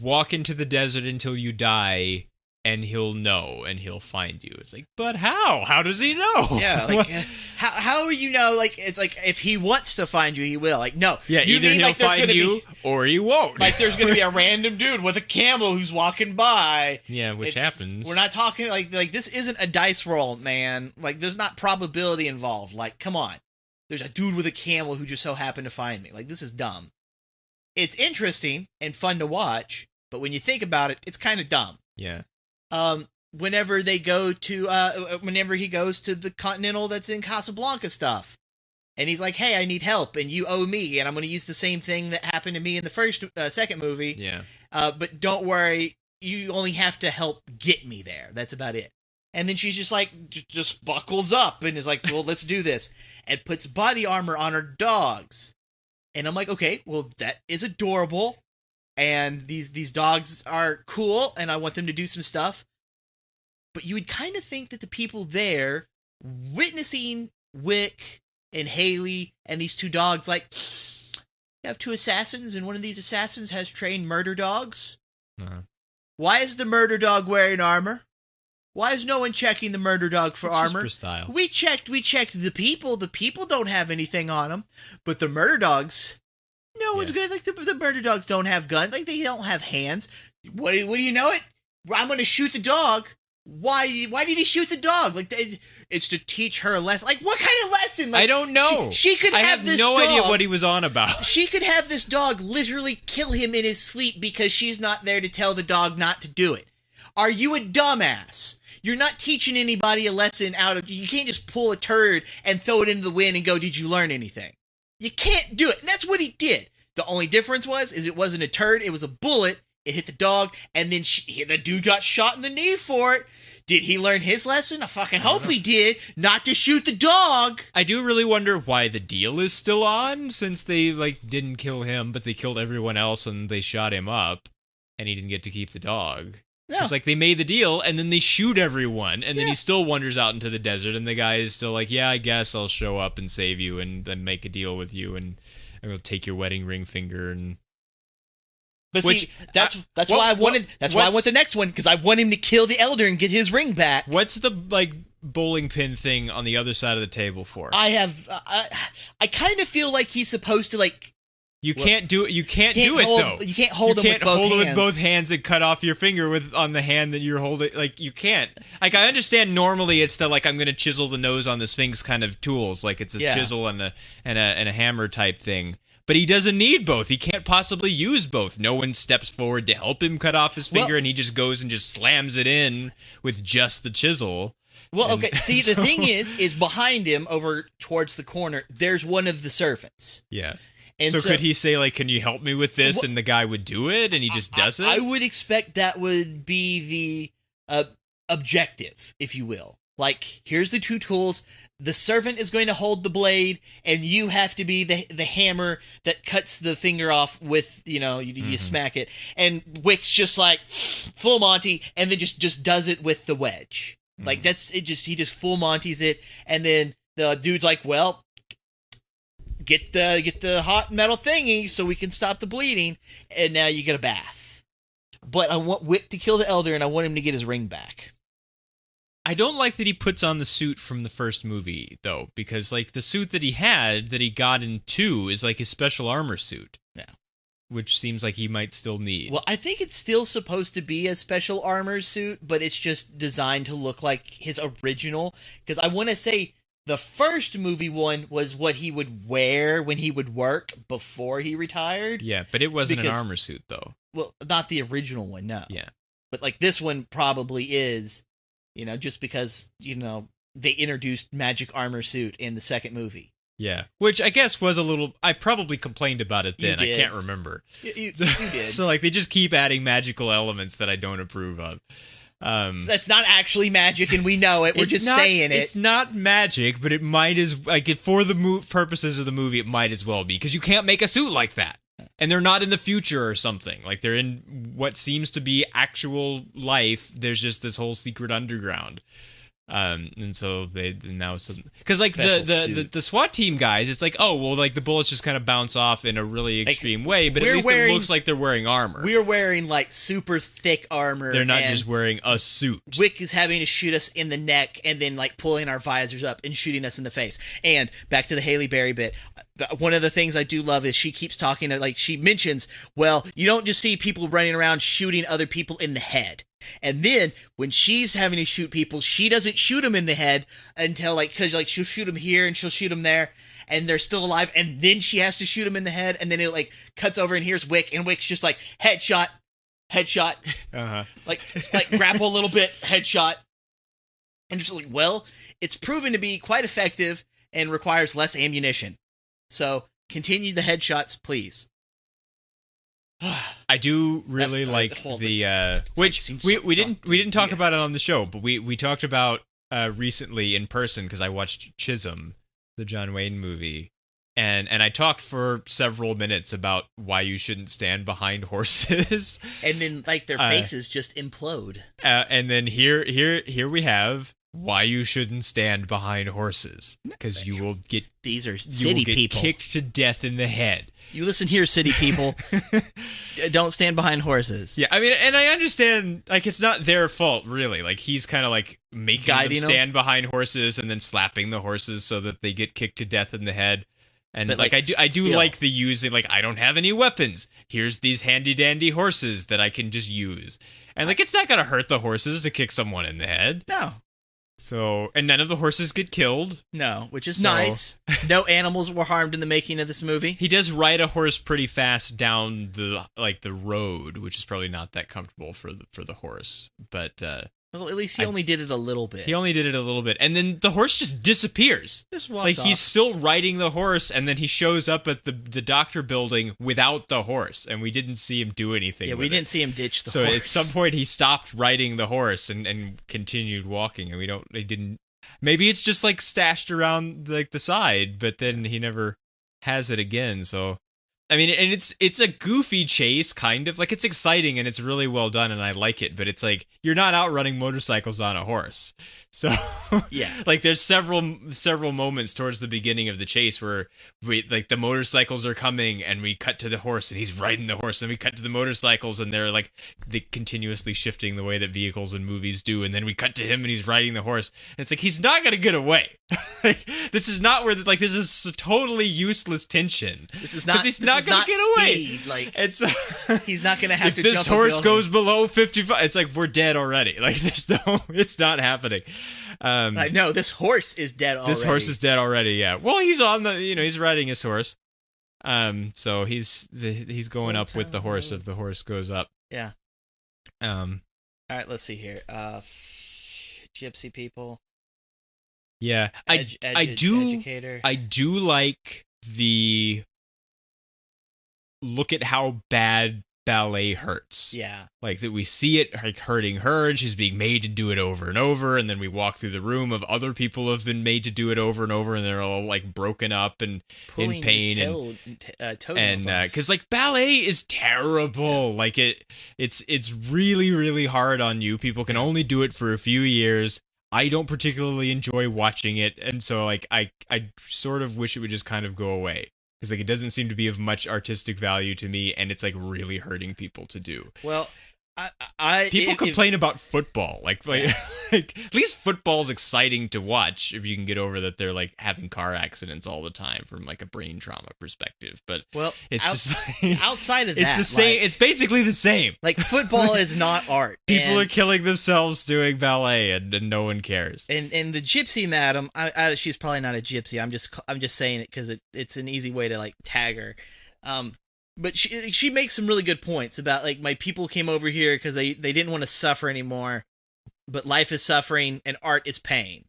walk into the desert until you die and he'll know and he'll find you. It's like, but how? How does he know? Yeah, like how you know? Like, it's like if he wants to find you, he will. Like, no, yeah, either he'll find you or he won't. Like, there's going to be a random dude with a camel who's walking by. Yeah, which happens. We're not talking like this isn't a dice roll, man. Like, there's not probability involved. Like, come on. There's a dude with a camel who just so happened to find me. Like, this is dumb. It's interesting and fun to watch, but when you think about it, it's kind of dumb. Yeah. Whenever they go to, whenever he goes to the Continental that's in Casablanca stuff, and he's like, hey, I need help, and you owe me, and I'm going to use the same thing that happened to me in the second movie. Yeah. But don't worry, you only have to help get me there. That's about it. And then she's just like, just buckles up and is like, well, let's do this. And puts body armor on her dogs. And I'm like, okay, well, that is adorable. And these dogs are cool, and I want them to do some stuff. But you would kind of think that the people there, witnessing Wick and Haley and these 2 dogs, like, you have 2 assassins, and one of these assassins has trained murder dogs. Uh-huh. Why is the murder dog wearing armor? Why is no one checking the murder dog for armor? Just for style. We checked the people. The people don't have anything on them. But the murder dogs, no one's good. Like, the murder dogs don't have guns. Like, they don't have hands. What do you know it? I'm going to shoot the dog. Why did he shoot the dog? Like, it's to teach her a lesson. Like, what kind of lesson? Like, I don't know. She could have this dog. I have no idea what he was on about. She could have this dog literally kill him in his sleep because she's not there to tell the dog not to do it. Are you a dumbass? You're not teaching anybody a lesson out of... You can't just pull a turd and throw it into the wind and go, did you learn anything? You can't do it. And that's what he did. The only difference is it wasn't a turd, it was a bullet. It hit the dog, and then the dude got shot in the knee for it. Did he learn his lesson? I fucking hope he did. Not to shoot the dog. I do really wonder why the deal is still on, since they, didn't kill him, but they killed everyone else and they shot him up, and he didn't get to keep the dog. No. It's like they made the deal, and then they shoot everyone, and then he still wanders out into the desert, and the guy is still like, yeah, I guess I'll show up and save you, and then make a deal with you, and I will take your wedding ring finger, and... But see, that's why I wanted. That's why I want the next one, because I want him to kill the Elder and get his ring back. What's the bowling pin thing on the other side of the table for? I kind of feel like he's supposed to You can't do it. You can't do it though. You can't hold it with both hands and cut off your finger on the hand that you're holding. Like you can't. Like I understand normally it's the like I'm going to chisel the nose on the Sphinx kind of tools. Like it's a chisel and a hammer type thing. But he doesn't need both. He can't possibly use both. No one steps forward to help him cut off his finger, and he just goes and just slams it in with just the chisel. Well, okay. See, the thing is behind him over towards the corner, there's one of the servants. Yeah. And so could he say, like, can you help me with this? And the guy would do it, and he just does it? I would expect that would be the objective, if you will. Like, here's the two tools. The servant is going to hold the blade, and you have to be the hammer that cuts the finger off with, you smack it. And Wick's just like, full Monty, and then just does it with the wedge. Like, he just full Monty's it, and then the dude's like, well, get the hot metal thingy so we can stop the bleeding, and now you get a bath. But I want Wick to kill the Elder, and I want him to get his ring back. I don't like that he puts on the suit from the first movie, though, because like the suit that he had that he got in 2 is like his special armor suit. Yeah. Which seems like he might still need. Well, I think it's still supposed to be a special armor suit, but it's just designed to look like his original. Because I want to say the first movie one was what he would wear when he would work before he retired. Yeah, but it wasn't an armor suit, though. Well, not the original one, no. Yeah. But like this one probably is, just because, they introduced magic armor suit in the second movie. Yeah, which I guess was a little... I probably complained about it then. I can't remember. You did. So, like, they just keep adding magical elements that I don't approve of. That's not actually magic, and we know it. We're just saying it. It's not magic, but it might as... Like, for the purposes of the movie, it might as well be. Because you can't make a suit like that. And they're not in the future or something. Like, they're in what seems to be actual life. There's just this whole secret underground. And so they now because like the SWAT team guys, it's like, oh well, like the bullets just kind of bounce off in a really extreme way, but at least it looks like they're wearing armor. We're wearing like super thick armor. They're not just wearing a suit. Wick is having to shoot us in the neck and then like pulling our visors up and shooting us in the face. And back to the Haley Berry bit. One of the things I do love is she keeps talking like she mentions, well, you don't just see people running around shooting other people in the head. And then when she's having to shoot people, she doesn't shoot them in the head until because she'll shoot them here and she'll shoot them there, and they're still alive. And then she has to shoot them in the head, and then it like cuts over, and here's Wick, and Wick's just like headshot, like grapple a little bit, headshot, and just like, well, it's proven to be quite effective and requires less ammunition. So continue the headshots, please. I do really like the which we didn't talk about it on the show, but we talked about recently in person because I watched Chisholm, the John Wayne movie, and I talked for several minutes about why you shouldn't stand behind horses, and then like their faces just implode, and then here we have why you shouldn't stand behind horses, because you will get kicked to death in the head. You listen here, city people. Don't stand behind horses. Yeah, I mean, and I understand, like, it's not their fault, really. Like, he's kind of, like, making them stand behind horses and then slapping the horses so that they get kicked to death in the head. And, but, like, I do like the using, like, I don't have any weapons. Here's these handy-dandy horses that I can just use. And, like, it's not gonna hurt the horses to kick someone in the head. No. So, and none of the horses get killed. No, which is nice. No animals were harmed in the making of this movie. He does ride a horse pretty fast down the road, which is probably not that comfortable for the horse. But well, at least he only did it a little bit. He only did it a little bit, and then the horse just disappears. Just walks off. He's still riding the horse, and then he shows up at the doctor building without the horse, and we didn't see him do anything. Yeah, we didn't see him ditch the horse. So at some point, he stopped riding the horse and continued walking, and they didn't. Maybe it's just like stashed around like the side, but then he never has it again. So. I mean, and it's a goofy chase, kind of. Like, it's exciting, and it's really well done, and I like it, but it's like, you're not outrunning motorcycles on a horse. So, yeah. Like, there's several moments towards the beginning of the chase where, the motorcycles are coming, and we cut to the horse, and he's riding the horse, and we cut to the motorcycles, and they're, like, continuously shifting the way that vehicles and movies do, and then we cut to him, and he's riding the horse, and it's like, he's not gonna get away. Like, this is not where, like, this is totally useless tension. This is not not going to get away. Speed. Like, It's he's not going to have if to this jump a horse building. goes below 55, it's like we're dead already. Like there's no, it's not happening. Like, no, this horse is dead already. This horse is dead already. Yeah. Well, he's on the, he's riding his horse. So he's going up with the horse if the horse goes up. Yeah. All right, let's see here. Gypsy People. Yeah. Educator. I do like the look at how bad Ballet hurts. Yeah. Like that we see it like hurting her and she's being made to do it over and over, and then we walk through the room of other people who have been made to do it over and over, and they're all like broken up and Pulling in pain toenails off. because like Ballet is terrible. Like it's really, really hard on you. People can only do it for a few years. I don't particularly enjoy watching it, and so like I sort of wish it would just kind of go away. Because like it doesn't seem to be of much artistic value to me, and it's like really hurting people to do. Well, People complain about football, like at least football's exciting to watch if you can get over that they're like having car accidents all the time from like a brain trauma perspective. But it's just like, outside of that, it's the same. like, It's basically the same. Like football is not art. People are killing themselves doing ballet, and no one cares. And the gypsy madam, she's probably not a gypsy. I'm just saying it because it's an easy way to like tag her. But she makes some really good points about like my people came over here because they didn't want to suffer anymore, but life is suffering and art is pain.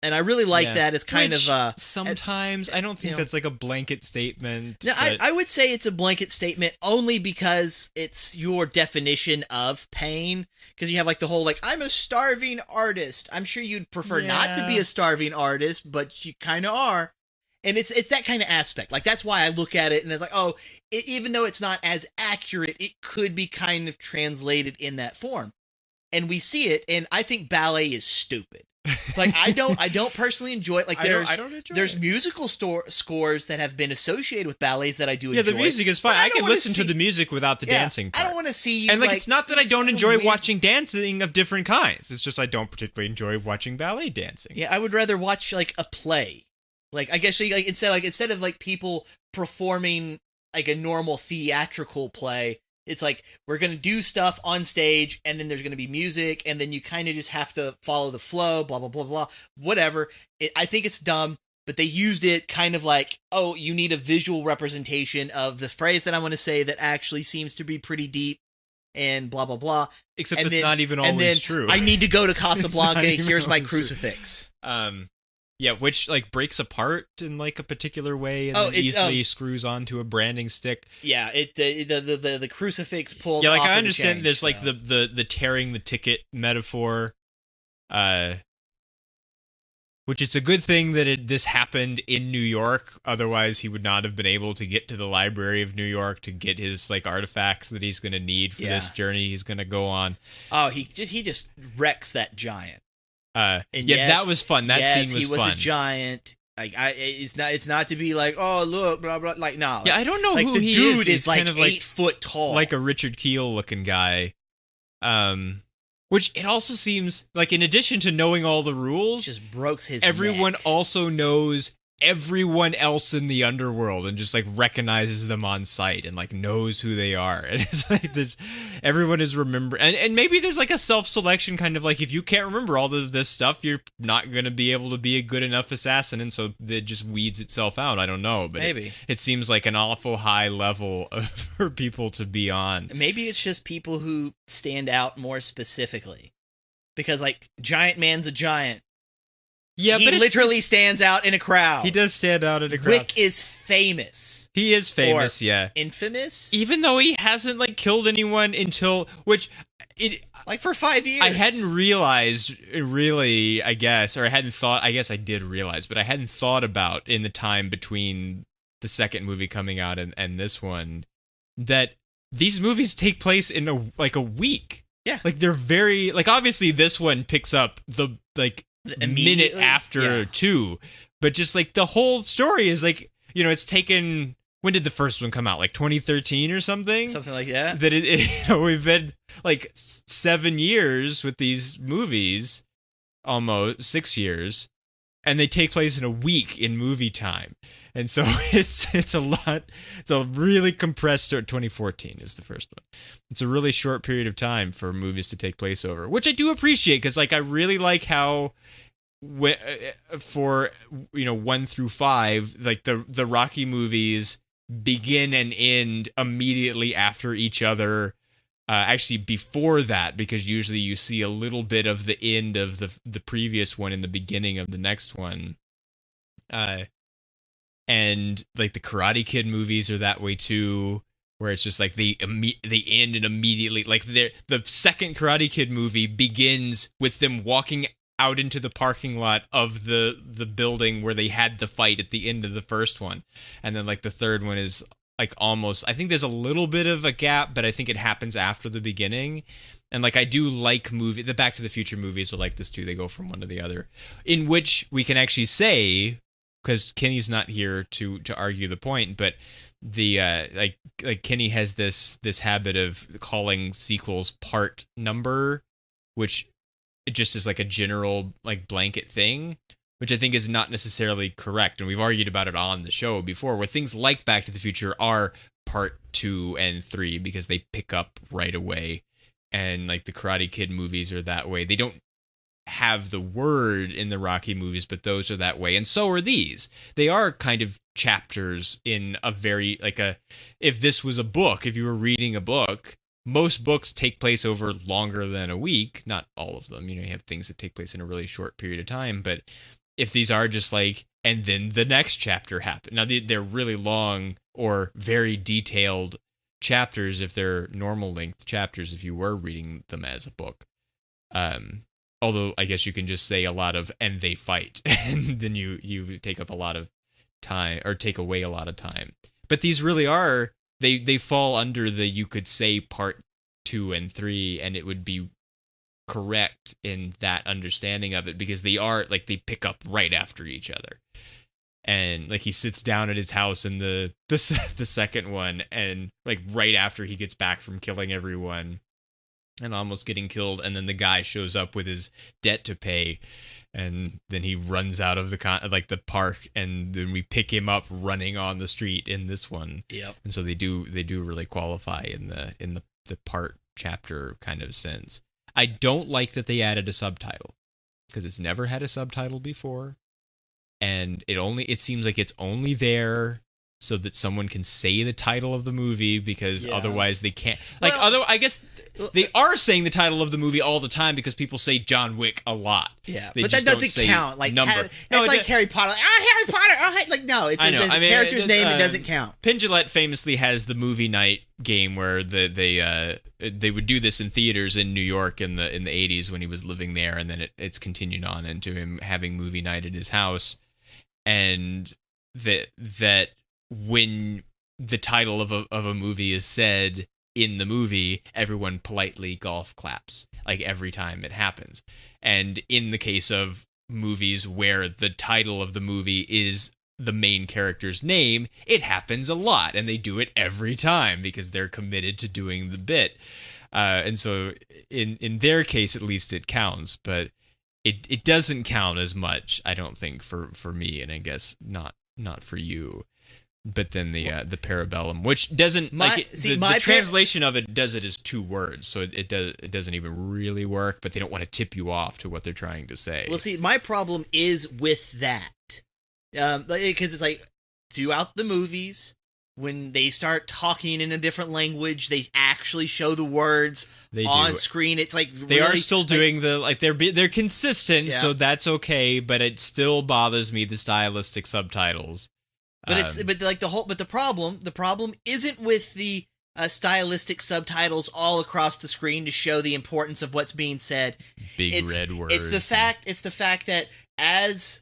And I really like that as kind of sometimes I don't think that's like a blanket statement. No, I would say it's a blanket statement only because it's your definition of pain. Because you have like the whole like I'm a starving artist. I'm sure you'd prefer not to be a starving artist, but you kind of are. And it's that kind of aspect. Like, that's why I look at it and it's like, oh, even though it's not as accurate, it could be kind of translated in that form. And we see it, and I think ballet is stupid. Like, I don't personally enjoy it. Like, there's musical scores that have been associated with ballets that I do enjoy. Yeah, the music is fine. I can listen to the music without the dancing part. I don't want to see... And, like, it's not that I don't enjoy watching dancing of different kinds. It's just I don't particularly enjoy watching ballet dancing. Yeah, I would rather watch, like, a play. Like, I guess like instead of like people performing like a normal theatrical play, it's like we're gonna do stuff on stage, and then there's gonna be music, and then you kind of just have to follow the flow, blah blah blah blah, whatever. I think it's dumb, but they used it kind of like, oh, you need a visual representation of the phrase that I'm gonna say that actually seems to be pretty deep, and blah blah blah. Except it's not even always true. I need to go to Casablanca. Here's my crucifix. Yeah, which like breaks apart in like a particular way and then easily screws onto a branding stick. Yeah, the crucifix pulls. Yeah, like off I of understand the there's change, like the tearing the ticket metaphor, which it's a good thing that this happened in New York. Otherwise, he would not have been able to get to the Library of New York to get his like artifacts that he's going to need for this journey he's going to go on. Oh, he just wrecks that giant. That was fun. That scene was fun. He was a giant. Like it's not to be like, oh look, blah blah. Like no. Yeah, I don't know like, who the he dude is. Is like kind of 8 foot tall, like a Richard Keel looking guy. Which it also seems like, in addition to knowing all the rules, just broke his. Everyone neck. also knows everyone else in the underworld and just like recognizes them on sight and like knows who they are. And it's like this, everyone is and maybe there's like a self-selection kind of like, if you can't remember all of this stuff, you're not going to be able to be a good enough assassin, and so it just weeds itself out. I don't know, but maybe it seems like an awful high level for people to be on. Maybe it's just people who stand out more specifically, because like Giant Man's a giant. Yeah, he but literally stands out in a crowd. He does stand out in a crowd. Wick is famous. He is famous, or infamous. Even though he hasn't like killed anyone until like for 5 years. I hadn't realized really, I guess, or I hadn't thought. I guess I did realize, but I hadn't thought about in the time between the second movie coming out and this one that these movies take place in a week. Yeah, like they're very like, obviously this one picks up the like a minute after too, but just like the whole story is like, it's taken, when did the first one come out, like 2013 or something like that, we've been like 7 years with these movies, almost 6 years, and they take place in a week in movie time. And so it's a lot. It's a really compressed 2014 is the first one. It's a really short period of time for movies to take place over, which I do appreciate because like I really like how for 1 through 5 like the Rocky movies begin and end immediately after each other. Actually, before that, because usually you see a little bit of the end of the previous one in the beginning of the next one. And like the Karate Kid movies are that way too, where it's just like they end and immediately like the second Karate Kid movie begins with them walking out into the parking lot of the building where they had the fight at the end of the first one, and then like the third one is like almost, I think there's a little bit of a gap, but I think it happens after the beginning. And like I do like the Back to the Future movies are like this too. They go from one to the other, in which we can actually say, because Kenny's not here to argue the point, but the like Kenny has this habit of calling sequels part number, which it just is like a general like blanket thing, which I think is not necessarily correct. And we've argued about it on the show before, where things like Back to the Future are part 2 and 3 because they pick up right away. And like the Karate Kid movies are that way. They don't have the word in the Rocky movies, but those are that way. And so are these. They are kind of chapters in a very, like if this was a book, if you were reading a book, most books take place over longer than a week. Not all of them. You have things that take place in a really short period of time. But if these are just like, and then the next chapter happened. Now, they're really long or very detailed chapters if they're normal length chapters, if you were reading them as a book. Although I guess you can just say a lot of, and they fight, and then you take up a lot of time, or take away a lot of time. But these really are, they fall under the, you could say part 2 and 3, and it would be correct in that understanding of it, because they are, like, they pick up right after each other. And, like, he sits down at his house in the second one, and, like, right after he gets back from killing everyone, and almost getting killed, and then the guy shows up with his debt to pay, and then he runs out of the park, and then we pick him up running on the street in this one. Yep. And so they do really qualify in the part chapter kind of sense. I don't like that they added a subtitle, because it's never had a subtitle before, and it seems like it's only there so that someone can say the title of the movie, because otherwise they can't. Like, I guess they are saying the title of the movie all the time because people say John Wick a lot. Yeah, but that doesn't count. Like, number. It's like Harry Potter. Harry Potter. Like, no, it's the character's name. It doesn't count. Penn Jillette famously has the movie night game where they would do this in theaters in New York in the 80s when he was living there, and then it's continued on into him having movie night at his house, and that when the title of a movie is said in the movie, everyone politely golf claps, like, every time it happens. And in the case of movies where the title of the movie is the main character's name, it happens a lot, and they do it every time because they're committed to doing the bit. And so in their case, at least, it counts, but it doesn't count as much, I don't think, for me, and I guess not for you. But then the Parabellum, which doesn't the translation of it does it as 2 words, so it doesn't even really work. But they don't want to tip you off to what they're trying to say. Well, see, my problem is with that, because it's like throughout the movies, when they start talking in a different language, they actually show the words on screen. It's like they are still doing they're consistent, so that's okay. But it still bothers me, the stylistic subtitles. But the problem isn't with the stylistic subtitles all across the screen to show the importance of what's being said. Red words. It's the fact that as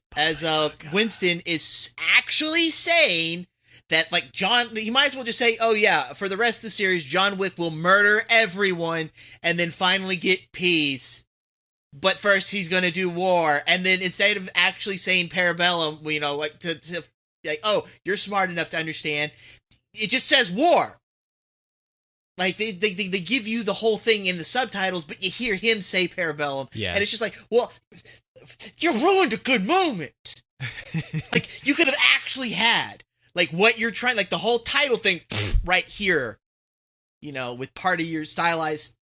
Winston is actually saying that, like, John, he might as well just say, oh yeah, for the rest of the series, John Wick will murder everyone and then finally get peace. But first he's going to do war, and then instead of actually saying Parabellum, like to like, oh, you're smart enough to understand, it just says war. Like, they give you the whole thing in the subtitles, but you hear him say Parabellum. Yeah. And it's just like, well, you ruined a good moment. Like, you could have actually had, like, what you're trying, like, the whole title thing right here, you know, with part of your stylized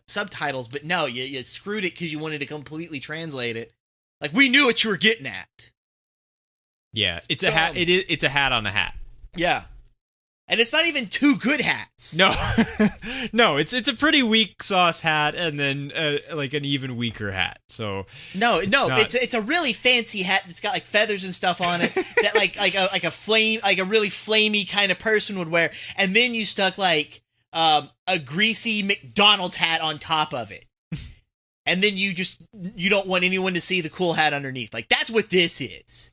subtitles, but no, you screwed it because you wanted to completely translate it. Like, we knew what you were getting at. Yeah, it's a hat. It's a hat on a hat. Yeah. And it's not even two good hats. No, no, it's a pretty weak sauce hat, and then like an even weaker hat. So it's a really fancy hat that's got like feathers and stuff on it that like a really flamey kind of person would wear, and then you stuck like a greasy McDonald's hat on top of it, and then you don't want anyone to see the cool hat underneath. Like, that's what this is.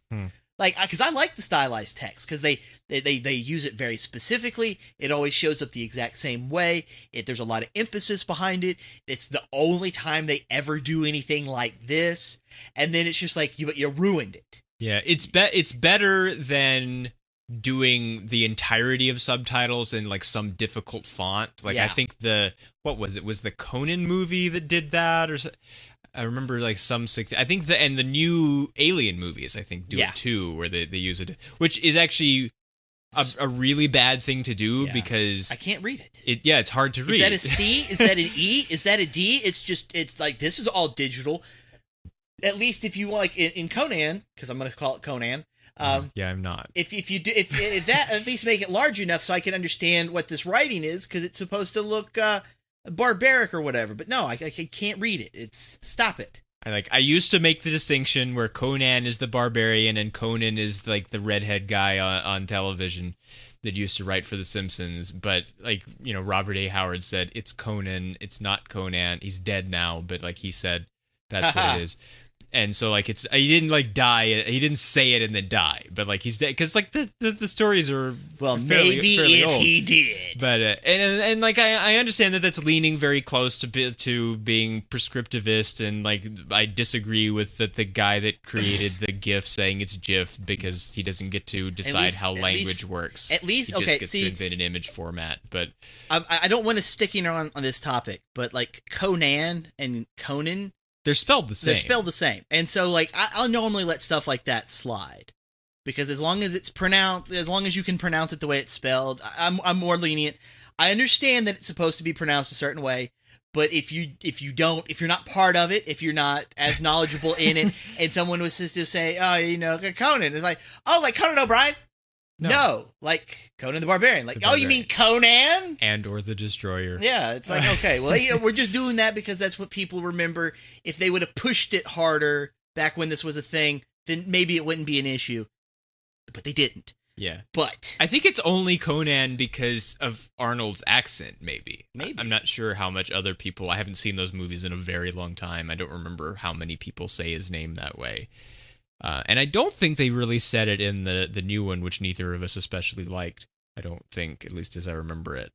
Like, because I like the stylized text, because they use it very specifically. It always shows up the exact same way. There's a lot of emphasis behind it. It's the only time they ever do anything like this. And then it's just like, you ruined it. Yeah, it's better than doing the entirety of subtitles in like some difficult font. Like, I think what was it? Was the Conan movie that did that, or I remember like I think the new Alien movies, I think, do it too, where they use it, which is actually a really bad thing to do because I can't read it. It's hard to read. Is that a C? Is that an E? Is that a D? It's like, this is all digital. At least if you like in Conan, because I'm going to call it Conan. Yeah, I'm not. If that, at least make it large enough so I can understand what this writing is, because it's supposed to look barbaric or whatever, but no, I can't read it. Stop it. I used to make the distinction where Conan is the barbarian and Conan is like the redhead guy on television that used to write for The Simpsons, but like, you know, Robert A. Howard said it's Conan, it's not Conan. He's dead now, but like he said that's what it is. And so, like, he didn't, like, die. He didn't say it and then die. But, like, he's dead. Because, like, the stories are maybe if old. he did. But, and like, I understand that that's leaning very close to being prescriptivist. And, like, I disagree with the guy that created the GIF saying it's GIF because he doesn't get to decide how language works. At least, he just gets to invent an image format. But I don't want to sticking on this topic, but, like, Conan and Conan... They're spelled the same. And so, like, I'll normally let stuff like that slide. Because as long as you can pronounce it the way it's spelled, I'm more lenient. I understand that it's supposed to be pronounced a certain way, but if you're not part of it, if you're not as knowledgeable in it, and someone was just to say, oh, you know, Conan, it's like, oh, like Conan O'Brien? No, like Conan the Barbarian. Like, you mean Conan? And or the Destroyer. Yeah, it's like, okay, well, we're just doing that because that's what people remember. If they would have pushed it harder back when this was a thing, then maybe it wouldn't be an issue. But they didn't. Yeah. But I think it's only Conan because of Arnold's accent, maybe. I'm not sure how much other people... I haven't seen those movies in a very long time. I don't remember how many people say his name that way. And I don't think they really said it in the new one, which neither of us especially liked. I don't think, at least as I remember it.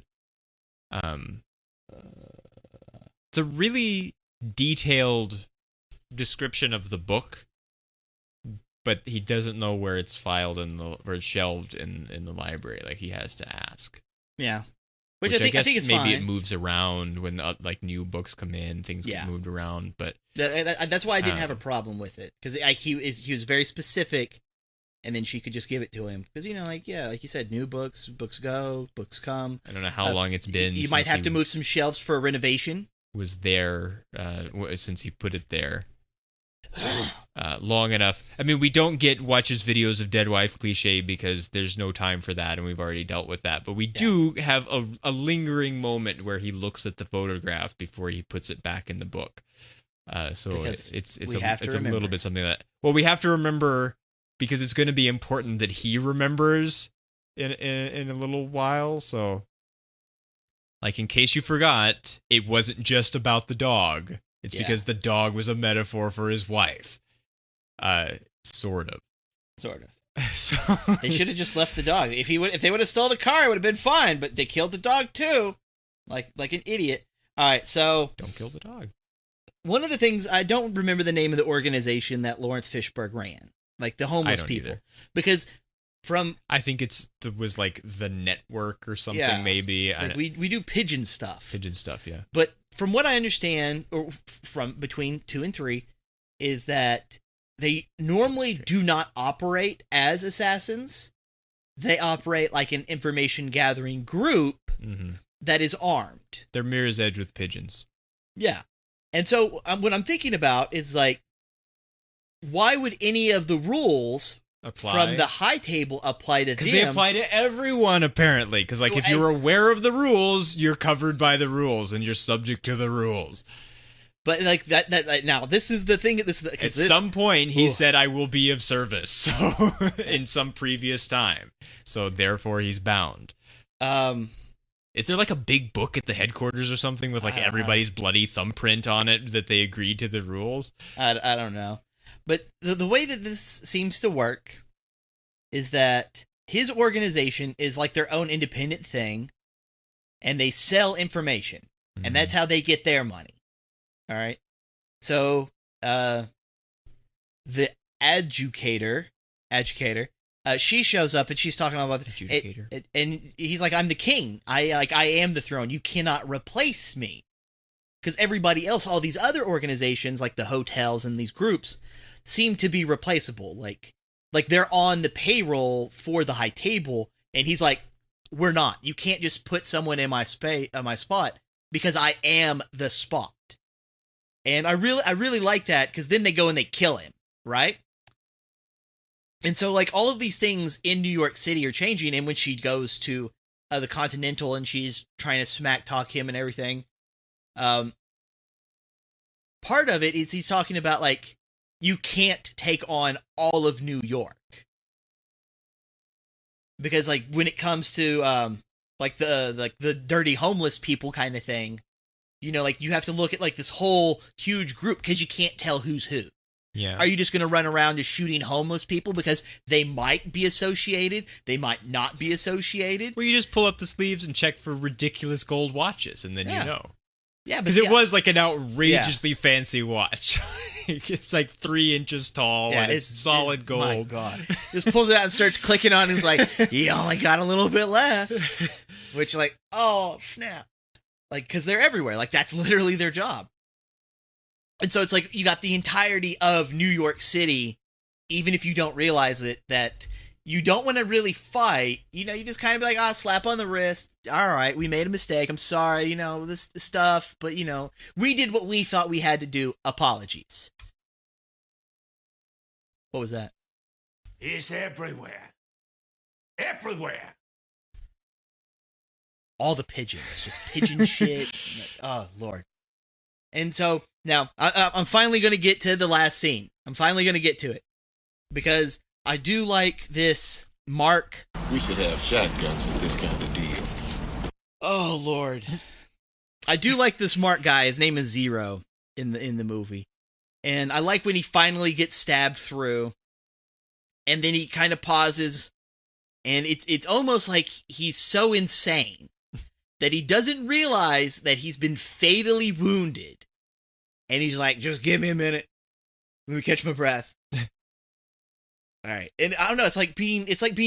It's a really detailed description of the book, but he doesn't know where it's filed or shelved in the library. Like, he has to ask. Yeah. Which I think it's maybe fine. It moves around when like new books come in, things get moved around. But that's why I didn't have a problem with it, because he was very specific, and then she could just give it to him because, you know, like you said, new books go, books come. I don't know how long it's been. You might have to move some shelves for a renovation. Was there since he put it there long enough. I mean, we don't get watches videos of dead wife cliche because there's no time for that, and we've already dealt with that. But we do have a lingering moment where he looks at the photograph before he puts it back in the book. So because it's a remember. little bit something that we have to remember, because it's going to be important that he remembers in a little while. So, like, in case you forgot, it wasn't just about the dog. It's because the dog was a metaphor for his wife. Sort of. So, they should have just left the dog. If they would have stole the car, it would have been fine. But they killed the dog too, like an idiot. All right, so don't kill the dog. One of the things, I don't remember the name of the organization that Lawrence Fishburne ran, like the homeless people, because I think it was like the network or something, maybe. Like we do pigeon stuff. Yeah. But from what I understand, or from between 2 and 3, is that they normally do not operate as assassins. They operate like an information gathering group that is armed. They're Mirror's Edge with pigeons. Yeah. And so what I'm thinking about is like, why would any of the rules from the high table apply to them? Because they apply to everyone, apparently. Because, like, if you're aware of the rules, you're covered by the rules, and you're subject to the rules. But, like, that now, this is the thing. At some point, he said, I will be of service, so in some previous time. So, therefore, he's bound. Is there, like, a big book at the headquarters or something with, like, everybody's bloody thumbprint on it that they agreed to the rules? I don't know. But the way that this seems to work is that his organization is like their own independent thing, and they sell information, and that's how they get their money. All right? So, the educator, she shows up, and she's talking about it, and he's like, I'm the king. I am the throne. You cannot replace me. Because everybody else, all these other organizations, like the hotels and these groups, seem to be replaceable. Like they're on the payroll for the high table, and he's like, we're not. You can't just put someone in my spot, because I am the spot. And I really like that, because then they go and they kill him, right? And so, like, all of these things in New York City are changing, and when she goes to the Continental and she's trying to smack talk him and everything, part of it is he's talking about, like, you can't take on all of New York. Because, like, when it comes to, the dirty homeless people kind of thing, you know, like, you have to look at, like, this whole huge group, because you can't tell who's who. Yeah. Are you just going to run around just shooting homeless people because they might be associated? They might not be associated? Well, you just pull up the sleeves and check for ridiculous gold watches, and then you know. Yeah, because it was like an outrageously fancy watch. It's like 3 inches tall, and it's solid gold. My God. Just pulls it out and starts clicking on, and is like, you only got a little bit left. Which, like, oh, snap. Like, because they're everywhere. Like, that's literally their job. And so it's like, you got the entirety of New York City, even if you don't realize it, that you don't want to really fight. You know, you just kind of be like, slap on the wrist. All right, we made a mistake. I'm sorry, you know, this stuff. But, you know, we did what we thought we had to do. Apologies. What was that? It's everywhere. Everywhere. All the pigeons. Just pigeon shit. Oh, Lord. And so, now, I'm finally going to get to the last scene. I'm finally going to get to it. Because I do like this Mark. We should have shotguns with this kind of deal. Oh, Lord. I do like this Mark guy. His name is Zero in the movie. And I like when he finally gets stabbed through. And then he kind of pauses. And it's almost like he's so insane that he doesn't realize that he's been fatally wounded. And he's like, just give me a minute. Let me catch my breath. All right. And I don't know, it's like being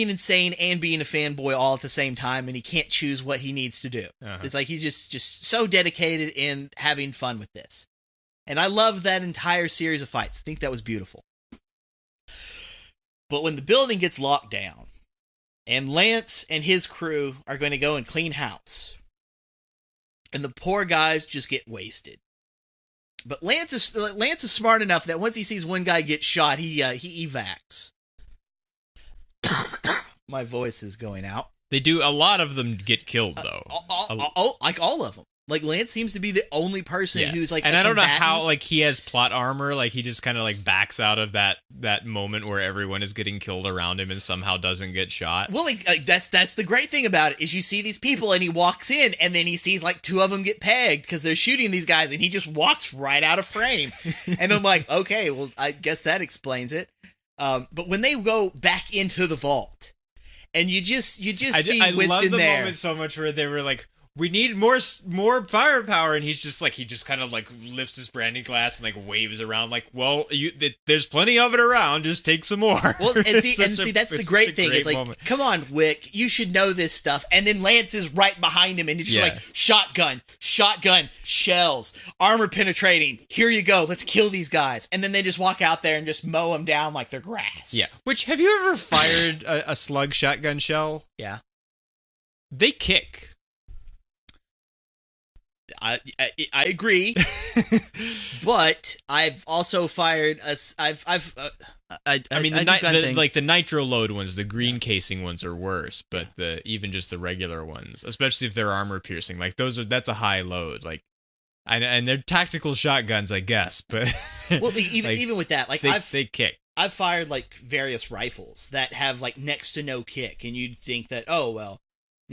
insane and being a fanboy all at the same time, and he can't choose what he needs to do. It's like he's just so dedicated and having fun with this. And I love that entire series of fights. I think that was beautiful. But when the building gets locked down, and Lance and his crew are going to go and clean house, and the poor guys just get wasted. But Lance is smart enough that once he sees one guy get shot, he evacs. My voice is going out. They do. A lot of them get killed, though. Like all of them. Like, Lance seems to be the only person who's like, and I don't know how, like, he has plot armor. Like, he just kind of like backs out of that moment where everyone is getting killed around him and somehow doesn't get shot. Well, like that's the great thing about it, is you see these people and he walks in and then he sees like 2 of them get pegged because they're shooting these guys, and he just walks right out of frame. And I'm like, okay, well, I guess that explains it. But when they go back into the vault, and you just see Winston there. I love the moment so much where they were like, we need more firepower, and he's just like, he just kind of like lifts his brandy glass and like waves around like, well, there's plenty of it around, just take some more. Well, and see, that's the great thing. It's like, moment. Come on, Wick, you should know this stuff. And then Lance is right behind him, and it's just like, shotgun, shells, armor penetrating. Here you go, let's kill these guys. And then they just walk out there and just mow them down like they're grass. Yeah. Which, have you ever fired a slug shotgun shell? Yeah. They kick. I agree, but I've also fired the nitro load ones, the green casing ones are worse, but even just the regular ones, especially if they're armor piercing, like that's a high load, like, and they're tactical shotguns, I guess, but well, even with that, like they kick. I've fired like various rifles that have like next to no kick, and you'd think that, oh well.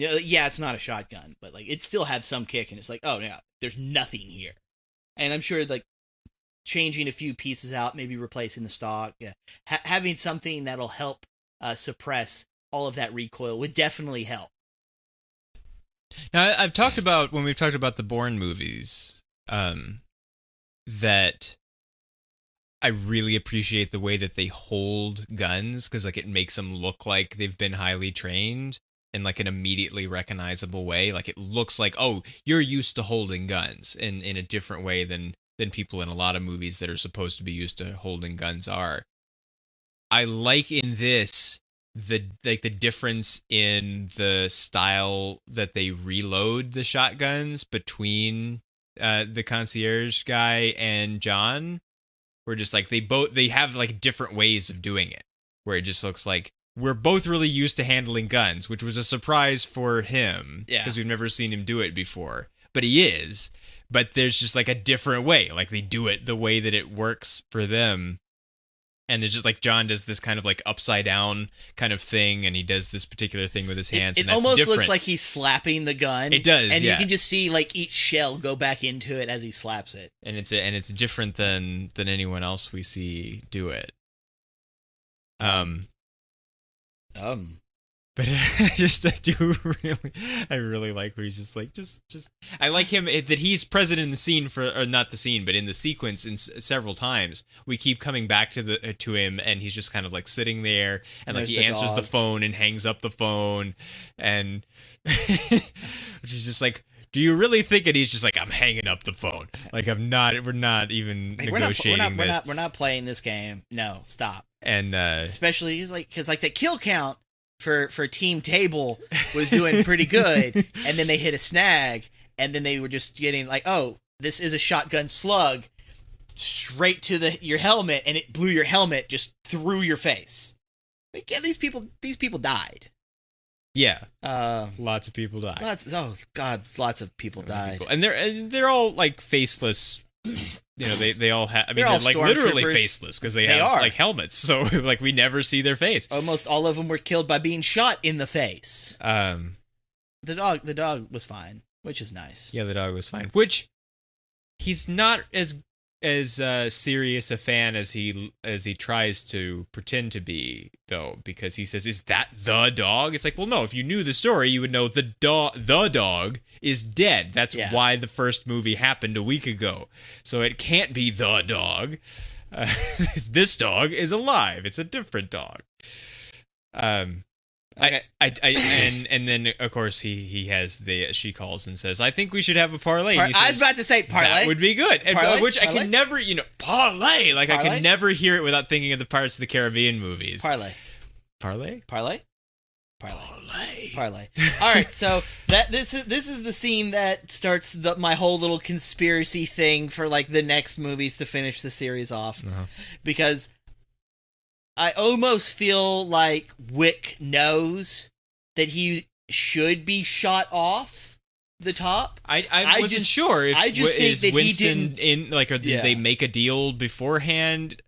Yeah, it's not a shotgun, but like it still have some kick, and it's like, oh yeah, there's nothing here. And I'm sure like changing a few pieces out, maybe replacing the stock, having something that'll help suppress all of that recoil would definitely help. Now, when we've talked about the Bourne movies, that I really appreciate the way that they hold guns, because like it makes them look like they've been highly trained. In like an immediately recognizable way. Like it looks like, oh, you're used to holding guns in a different way than people in a lot of movies that are supposed to be used to holding guns are. I like in this the difference in the style that they reload the shotguns between the concierge guy and John. Where just like they have like different ways of doing it. Where it just looks like we're both really used to handling guns, which was a surprise for him. Yeah. Because we've never seen him do it before. But he is. But there's just like a different way. Like they do it the way that it works for them. And there's just like John does this kind of like upside down kind of thing. And he does this particular thing with his hands. It almost looks like he's slapping the gun. It does, and you can just see like each shell go back into it as he slaps it. And it's different than anyone else we see do it. But I really like where he's just like, I like him that he's present in the scene or not the scene, but in the sequence several times. We keep coming back to him, and he's just kind of like sitting there, and like he answers the phone and hangs up the phone, and which is just like, do you really think it? He's just like, I'm hanging up the phone. Like we're not even negotiating this. We're not playing this game. No, stop. And especially he's like, because like the kill count for Team Table was doing pretty good, and then they hit a snag, and then they were just getting like, oh, this is a shotgun slug straight to your helmet, and it blew your helmet just through your face. Like, yeah, these people died. Yeah, lots of people died. Lots of people died, and they're all like faceless. You know, they all have. I mean, they're like literally faceless because they have like helmets. So like we never see their face. Almost all of them were killed by being shot in the face. The dog was fine, which is nice. Yeah, the dog was fine. Which he's not as serious a fan as he tries to pretend to be, though, because he says, "Is that the dog?" It's like, well, no. If you knew the story, you would know the dog is dead. That's why the first movie happened a week ago. So it can't be the dog. This dog is alive. It's a different dog. Okay. And then of course she calls and says, I think we should have a parlay. I was about to say parlay. That would be good. Parlay? Which parlay? I can never, parlay. Like parlay? I can never hear it without thinking of the Pirates of the Caribbean movies. Parlay. Parlay? Parlay? Parlay. Parlay. All right, so this is the scene that starts my whole little conspiracy thing for like the next movies to finish the series off, because I almost feel like Wick knows that he should be shot off the top. I wasn't sure if I just think that Winston he didn't, or did they make a deal beforehand?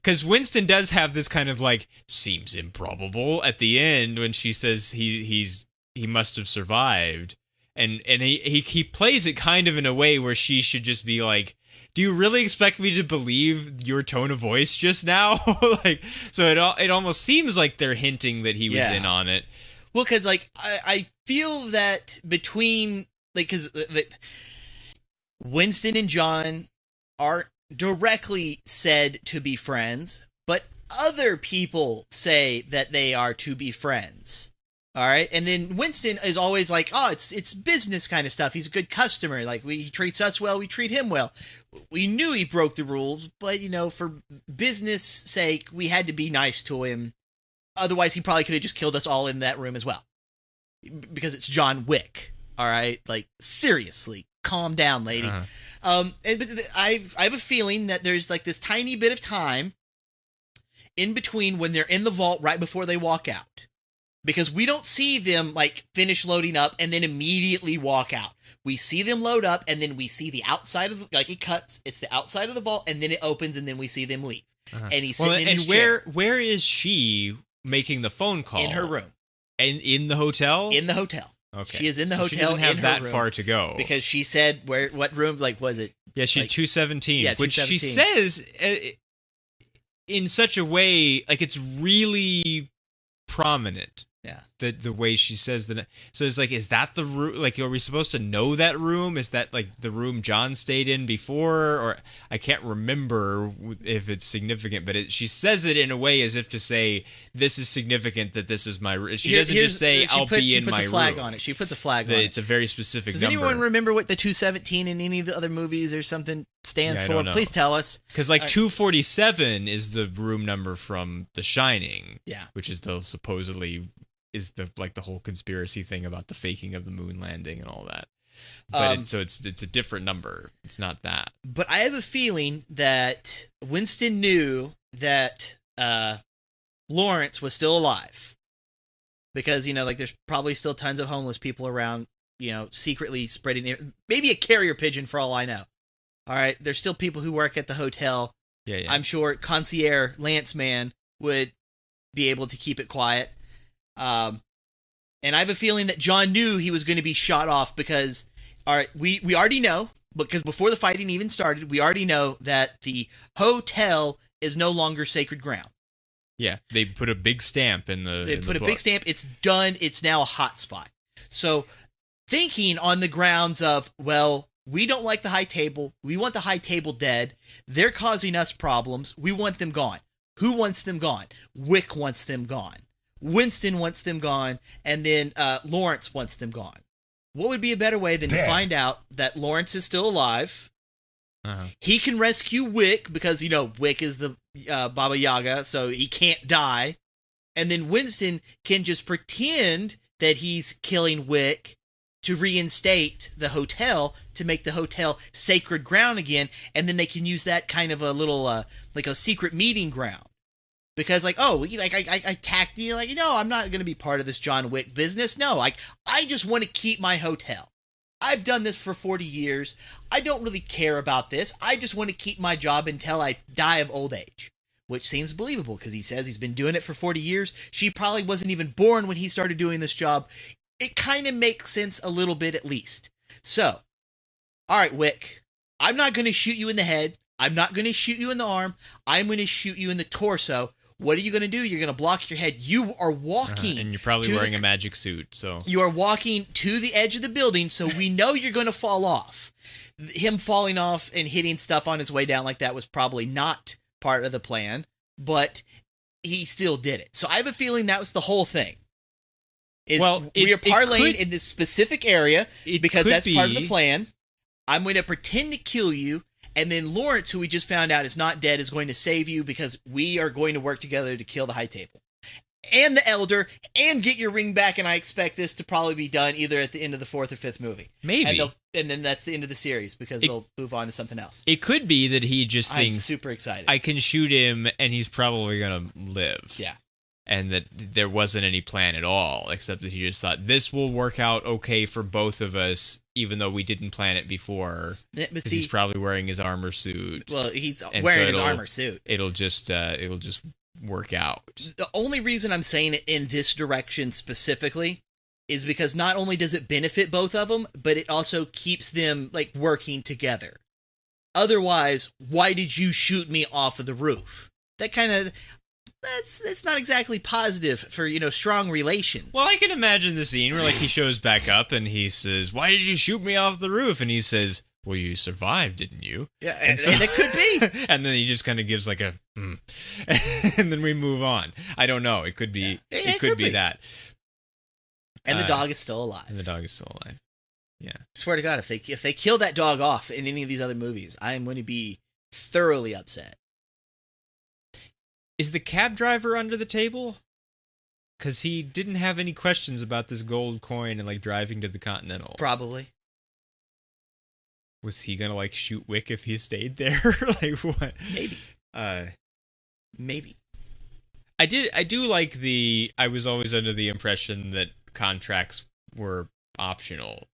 Because Winston does have this kind of like seems improbable at the end when she says he must have survived, and he plays it kind of in a way where she should just be like, do you really expect me to believe your tone of voice just now? Like, so it almost seems like they're hinting that he was in on it. Well, because like I feel that between like, because Winston and John aren't directly said to be friends, but other people say that they are to be friends. All right, and then Winston is always like, "Oh, it's business kind of stuff. He's a good customer. Like, he treats us well, we treat him well. We knew he broke the rules, but for business sake, we had to be nice to him. Otherwise, he probably could have just killed us all in that room as well, because it's John Wick. All right, like, seriously, calm down, lady. But I have a feeling that there's like this tiny bit of time in between when they're in the vault right before they walk out. Because we don't see them, like, finish loading up and then immediately walk out. We see them load up, and then we see the outside of like, it cuts, it's the outside of the vault, and then it opens, and then we see them leave. And he's sitting in his chair. Where is she making the phone call? In her room. And in the hotel? In the hotel. Okay. She is in the hotel. She doesn't have in that her room, far to go. Because she said, what room, like, was it? Yeah, she's like, 217. Yeah, 217. Which she says in such a way, like, it's really prominent. Yeah. The way she says that. So it's like, is that the room? Like, are we supposed to know that room? Is that like the room John stayed in before? Or I can't remember if it's significant, but she says it in a way as if to say, this is significant that this is my room. She doesn't just say, I'll be in my room. She puts a flag on it. She puts a flag on it. It's a very specific number. Does anyone remember what the 217 in any of the other movies or something stands for? Please tell us. Because, like, 247 is the room number from The Shining. Yeah. Which is the supposedly... is the whole conspiracy thing about the faking of the moon landing and all that. But it's a different number. It's not that. But I have a feeling that Winston knew that Lawrence was still alive. Because, like, there's probably still tons of homeless people around, secretly spreading... Maybe a carrier pigeon for all I know. All right? There's still people who work at the hotel. Yeah. I'm sure concierge Lance Man would be able to keep it quiet. And I have a feeling that John knew he was going to be shot off because, all right, we already know, because before the fighting even started, we already know that the hotel is no longer sacred ground. Yeah, they put a big stamp in the. They put a big stamp. It's done. It's now a hot spot. So, thinking on the grounds of, well, we don't like the high table. We want the high table dead. They're causing us problems. We want them gone. Who wants them gone? Wick wants them gone. Winston wants them gone, and then Lawrence wants them gone. What would be a better way than to find out that Lawrence is still alive? He can rescue Wick because, Wick is the Baba Yaga, so he can't die. And then Winston can just pretend that he's killing Wick to reinstate the hotel, to make the hotel sacred ground again, and then they can use that kind of a little, like a secret meeting ground. Because, like, I tacked you, like, I'm not going to be part of this John Wick business. No, I just want to keep my hotel. I've done this for 40 years. I don't really care about this. I just want to keep my job until I die of old age. Which seems believable, because he says he's been doing it for 40 years. She probably wasn't even born when he started doing this job. It kind of makes sense a little bit, at least. So, all right, Wick, I'm not going to shoot you in the head. I'm not going to shoot you in the arm. I'm going to shoot you in the torso. What are you going to do? You're going to block your head. You are walking. And you're probably wearing a magic suit, so. You are walking to the edge of the building, so we know you're going to fall off. Him falling off and hitting stuff on his way down like that was probably not part of the plan, but he still did it. So I have a feeling that was the whole thing. We are parlaying in this specific area because that's part of the plan. I'm going to pretend to kill you. And then Lawrence, who we just found out is not dead, is going to save you because we are going to work together to kill the High Table. And the Elder, and get your ring back, and I expect this to probably be done either at the end of the 4th or 5th movie. Maybe. And then that's the end of the series, because they'll move on to something else. It could be that he just thinks... I'm super excited. I can shoot him, and he's probably going to live. Yeah. And that there wasn't any plan at all, except that he just thought, this will work out okay for both of us, even though we didn't plan it before. Because he's probably wearing his armor suit. Well, he's wearing his armor suit. It'll just work out. The only reason I'm saying it in this direction specifically is because not only does it benefit both of them, but it also keeps them, like, working together. Otherwise, why did you shoot me off of the roof? That kind of... that's not exactly positive for, strong relations. Well, I can imagine the scene where, like, he shows back up and he says, "Why did you shoot me off the roof?" And he says, "Well, you survived, didn't you?" Yeah, and it could be. And then he just kind of gives like a, and then we move on. I don't know. It could be. Yeah. It could be that. And the dog is still alive. And the dog is still alive. Yeah. Swear to God, if they kill that dog off in any of these other movies, I am going to be thoroughly upset. Is the cab driver under the table? Because he didn't have any questions about this gold coin and, like, driving to the Continental. Probably. Was he gonna, like, shoot Wick if he stayed there? Like, what? Maybe. Maybe. I do like I was always under the impression that contracts were optional.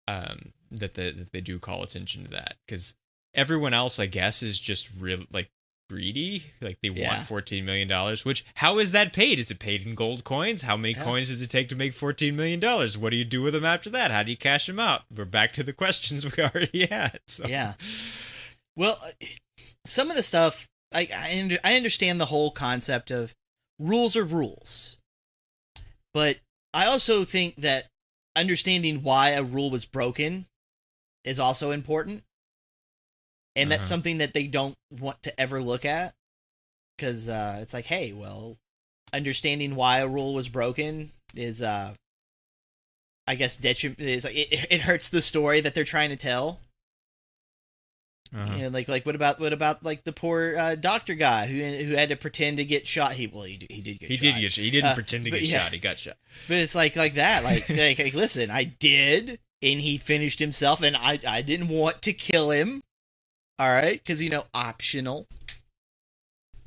That they do call attention to that. Because everyone else, I guess, is just real, like, greedy. Like, they want $14 million, which, how is that paid? Is it paid in gold coins? How many coins does it take to make $14 million? What do you do with them after that? How do you cash them out? We're back to the questions we already had. So. Yeah. Well, some of the stuff, I understand the whole concept of rules are rules. But I also think that understanding why a rule was broken is also important. And that's something that they don't want to ever look at. Because it's like, hey, well, understanding why a rule was broken is, I guess, it hurts the story that they're trying to tell. You know, like what about like the poor doctor guy who had to pretend to get shot? He did get shot. He didn't pretend to get shot. He got shot. But it's like that. Like listen, I did, and he finished himself, and I didn't want to kill him. All right, because, optional.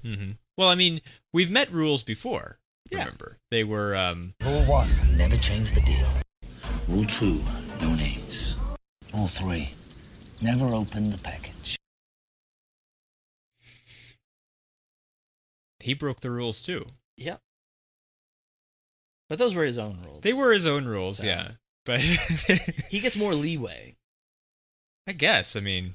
Mm-hmm. Well, I mean, we've met rules before, remember? They were, Rule 1, never change the deal. Rule 2, no names. Rule 3, never open the package. He broke the rules, too. Yep. But those were his own rules. They were his own rules, so. Yeah. But he gets more leeway. I guess, I mean...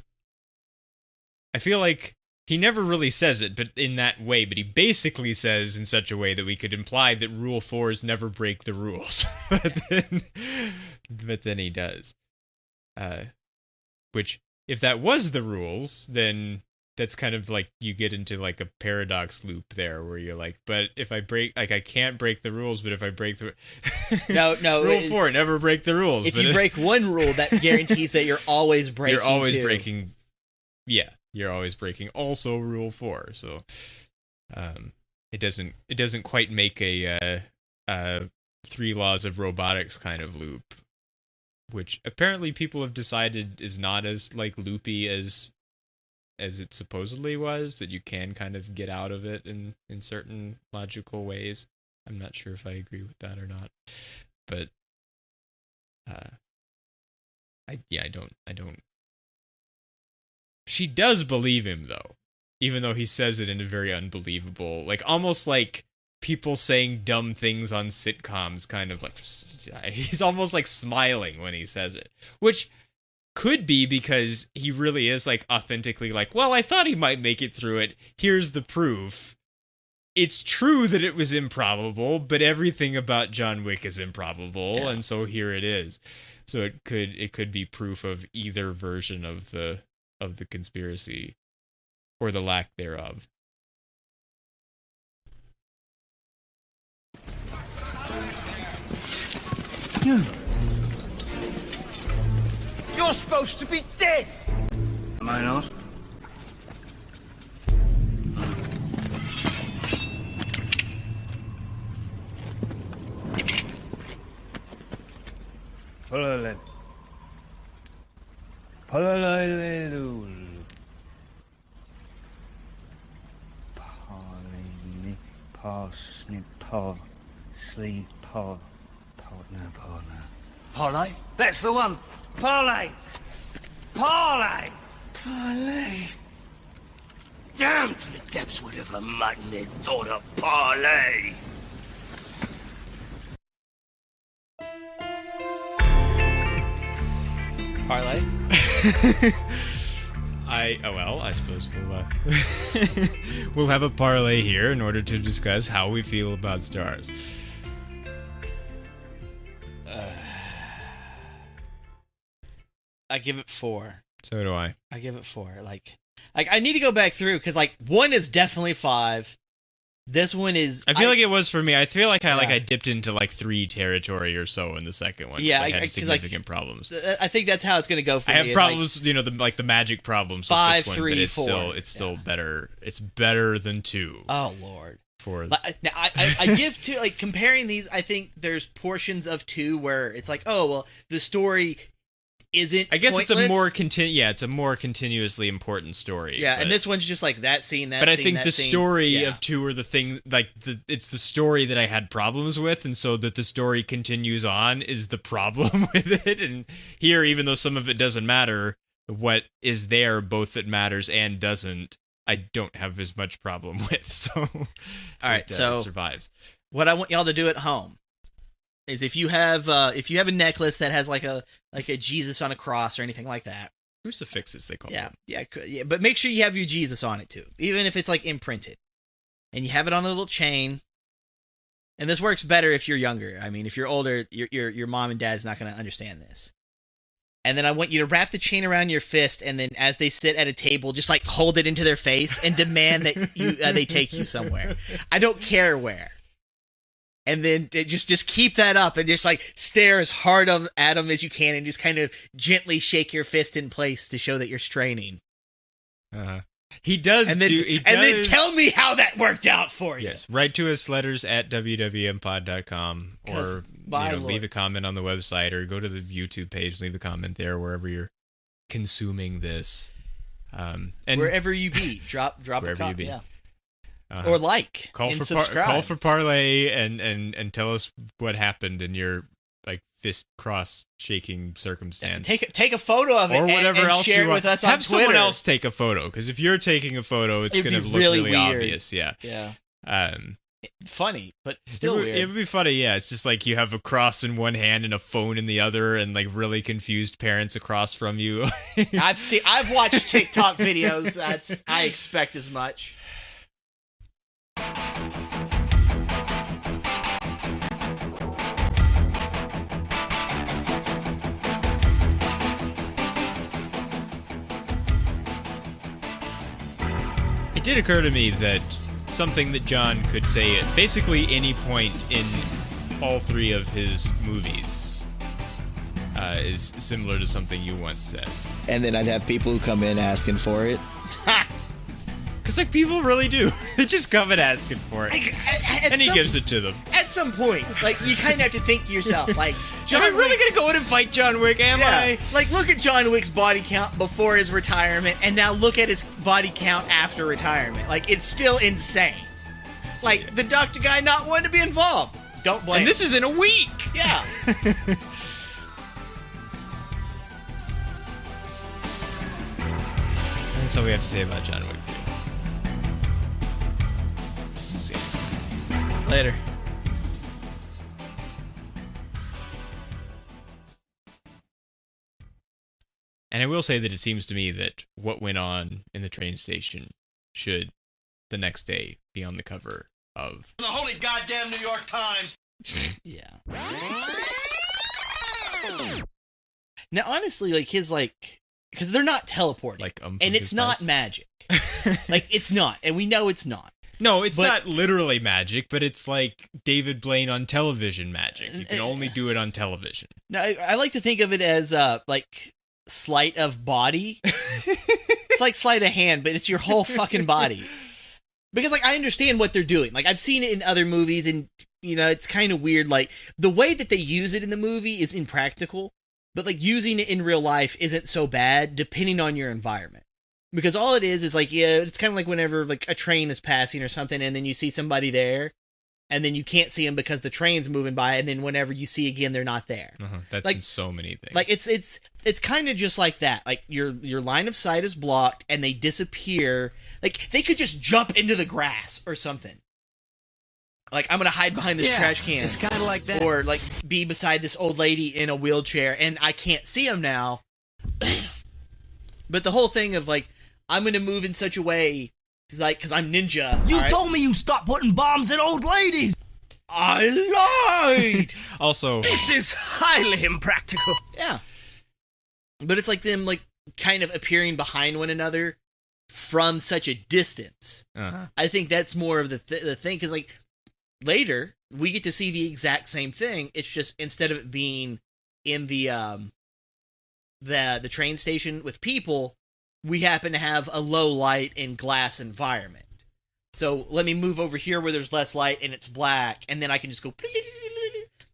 I feel like he never really says it, but in that way. But he basically says in such a way that we could imply that Rule 4s never break the rules. but then he does. Which, if that was the rules, then that's kind of like you get into like a paradox loop there, where you're like, but if I break, like I can't break the rules, but if I break the no, Rule 4, never break the rules. If you break one rule, that guarantees that you're always breaking. You're always breaking. Yeah. You're always breaking also Rule 4, so it doesn't quite make a 3 laws of robotics kind of loop, which apparently people have decided is not as like loopy as it supposedly was, that you can kind of get out of it in certain logical ways. I'm not sure if I agree with that or not, but I don't. She does believe him, though, even though he says it in a very unbelievable, like, almost like people saying dumb things on sitcoms, kind of like, he's almost like smiling when he says it, which could be because he really is, like, authentically like, well, I thought he might make it through it. Here's the proof. It's true that it was improbable, but everything about John Wick is improbable, and so here it is. So it could be proof of either version of the conspiracy, or the lack thereof. You're supposed to be dead! Am I not? Parsnip, sleep, partner. Parlay? That's the one. Parlay! Parlay! Parlay! Down to the depths whatever mutton they thought of parlay! Parlay? I suppose we'll have a parlay here in order to discuss how we feel about stars. I give it 4. So do I. I give it 4. Like I need to go back through because 1 is definitely 5. This one is. I feel like it was for me. I feel like I dipped into 3 territory or so in the second one. Yeah, I had significant problems. I think that's how it's going to go for me. I have problems, the magic problems. 5, with this one, 3, but it's 4. It's still better. It's better than 2. Oh Lord. Now I give 2. Comparing these, I think there's portions of 2 where it's the story isn't. I guess pointless. It's a more continuously important story. Yeah, and this one's just that scene, that. But scene, I think that the scene. story of 2 are the thing. It's the story that I had problems with, and so that the story continues on is the problem with it. And here, even though some of it doesn't matter, what is there, both that matters and doesn't, I don't have as much problem with. So, all right, so it survives. What I want y'all to do at home is if you have a necklace that has a Jesus on a cross or anything like that. Crucifixes, they call them. Yeah, but make sure you have your Jesus on it too, even if it's imprinted, and you have it on a little chain. And this works better if you're younger. I mean, if you're older, your mom and dad's not going to understand this. And then I want you to wrap the chain around your fist, and then as they sit at a table, just hold it into their face and demand that they take you somewhere. I don't care where. And then just keep that up and just stare as hard at them as you can and just kind of gently shake your fist in place to show that you're straining. He does, and then tell me how that worked out for you. Yes, write to us letters at wwmpod.com or leave a comment on the website or go to the YouTube page, leave a comment there wherever you're consuming this. And wherever you be, drop wherever a comment. You be. Yeah. Or subscribe. Call for parlay and tell us what happened in your fist cross shaking circumstance. Take a photo of it or whatever and else share it with us on Twitter. Have someone else take a photo, because if you're taking a photo, it's going to look really obvious. Yeah. Funny, but still weird. It would be funny. Yeah, it's just you have a cross in one hand and a phone in the other, and really confused parents across from you. I've watched TikTok videos. I expect as much. It did occur to me that something that John could say at basically any point in all 3 of his movies is similar to something you once said. And then I'd have people who come in asking for it. Because people really do. They just come in asking for it. And he gives it to them. At some point, you kind of have to think to yourself, John am I really going to go in and fight John Wick, am I? Look at John Wick's body count before his retirement, and now look at his body count after retirement. It's still insane. The doctor guy not wanting to be involved. Don't blame And this is in a week! Yeah. That's all we have to say about John Wick 2. Later. And I will say that it seems to me that what went on in the train station should, the next day, be on the cover of the holy goddamn New York Times. Yeah. Now, honestly, his because they're not teleporting, and it's not magic. It's not, and we know it's not. No, it's not literally magic, but it's David Blaine on television magic. You can only do it on television. No, I like to think of it as sleight of body. It's like sleight of hand, but it's your whole fucking body. Because I understand what they're doing. I've seen it in other movies, and it's kind of weird. The way that they use it in the movie is impractical, but using it in real life isn't so bad, depending on your environment. Because all it is it's kind of whenever a train is passing or something, and then you see somebody there, and then you can't see them because the train's moving by, and then whenever you see again, they're not there. That's in so many things. It's kind of just like that. Your line of sight is blocked, and they disappear. They could just jump into the grass or something. I'm gonna hide behind this trash can. It's kind of like that. Or be beside this old lady in a wheelchair, and I can't see them now. But the whole thing of I'm gonna move in such a way, like, because I'm ninja. You all right? told me you stopped putting bombs in old ladies. I lied. Also, This is highly impractical. Yeah. But it's like them, like, kind of appearing behind one another from such a distance. I think that's more of the thing, because, like, later, we get to see the exact same thing. It's just, instead of it being in the train station with people, we happen to have a low light and glass environment. So let me move over here where there's less light and it's black, and then I can just go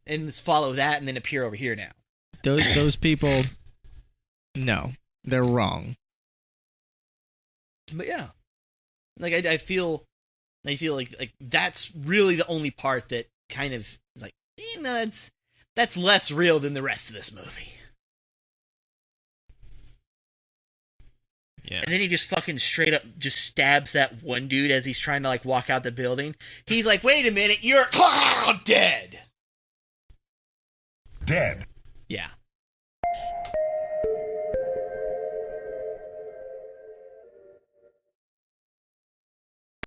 and just follow that and then appear over here now. Those people, no, they're wrong. But yeah, like I feel like that's really the only part that kind of is like, that's less real than the rest of this movie. yeah. And then he just fucking straight up just stabs that one dude as he's trying to, like, walk out the building. He's like, wait a minute, you're dead. Dead. Yeah.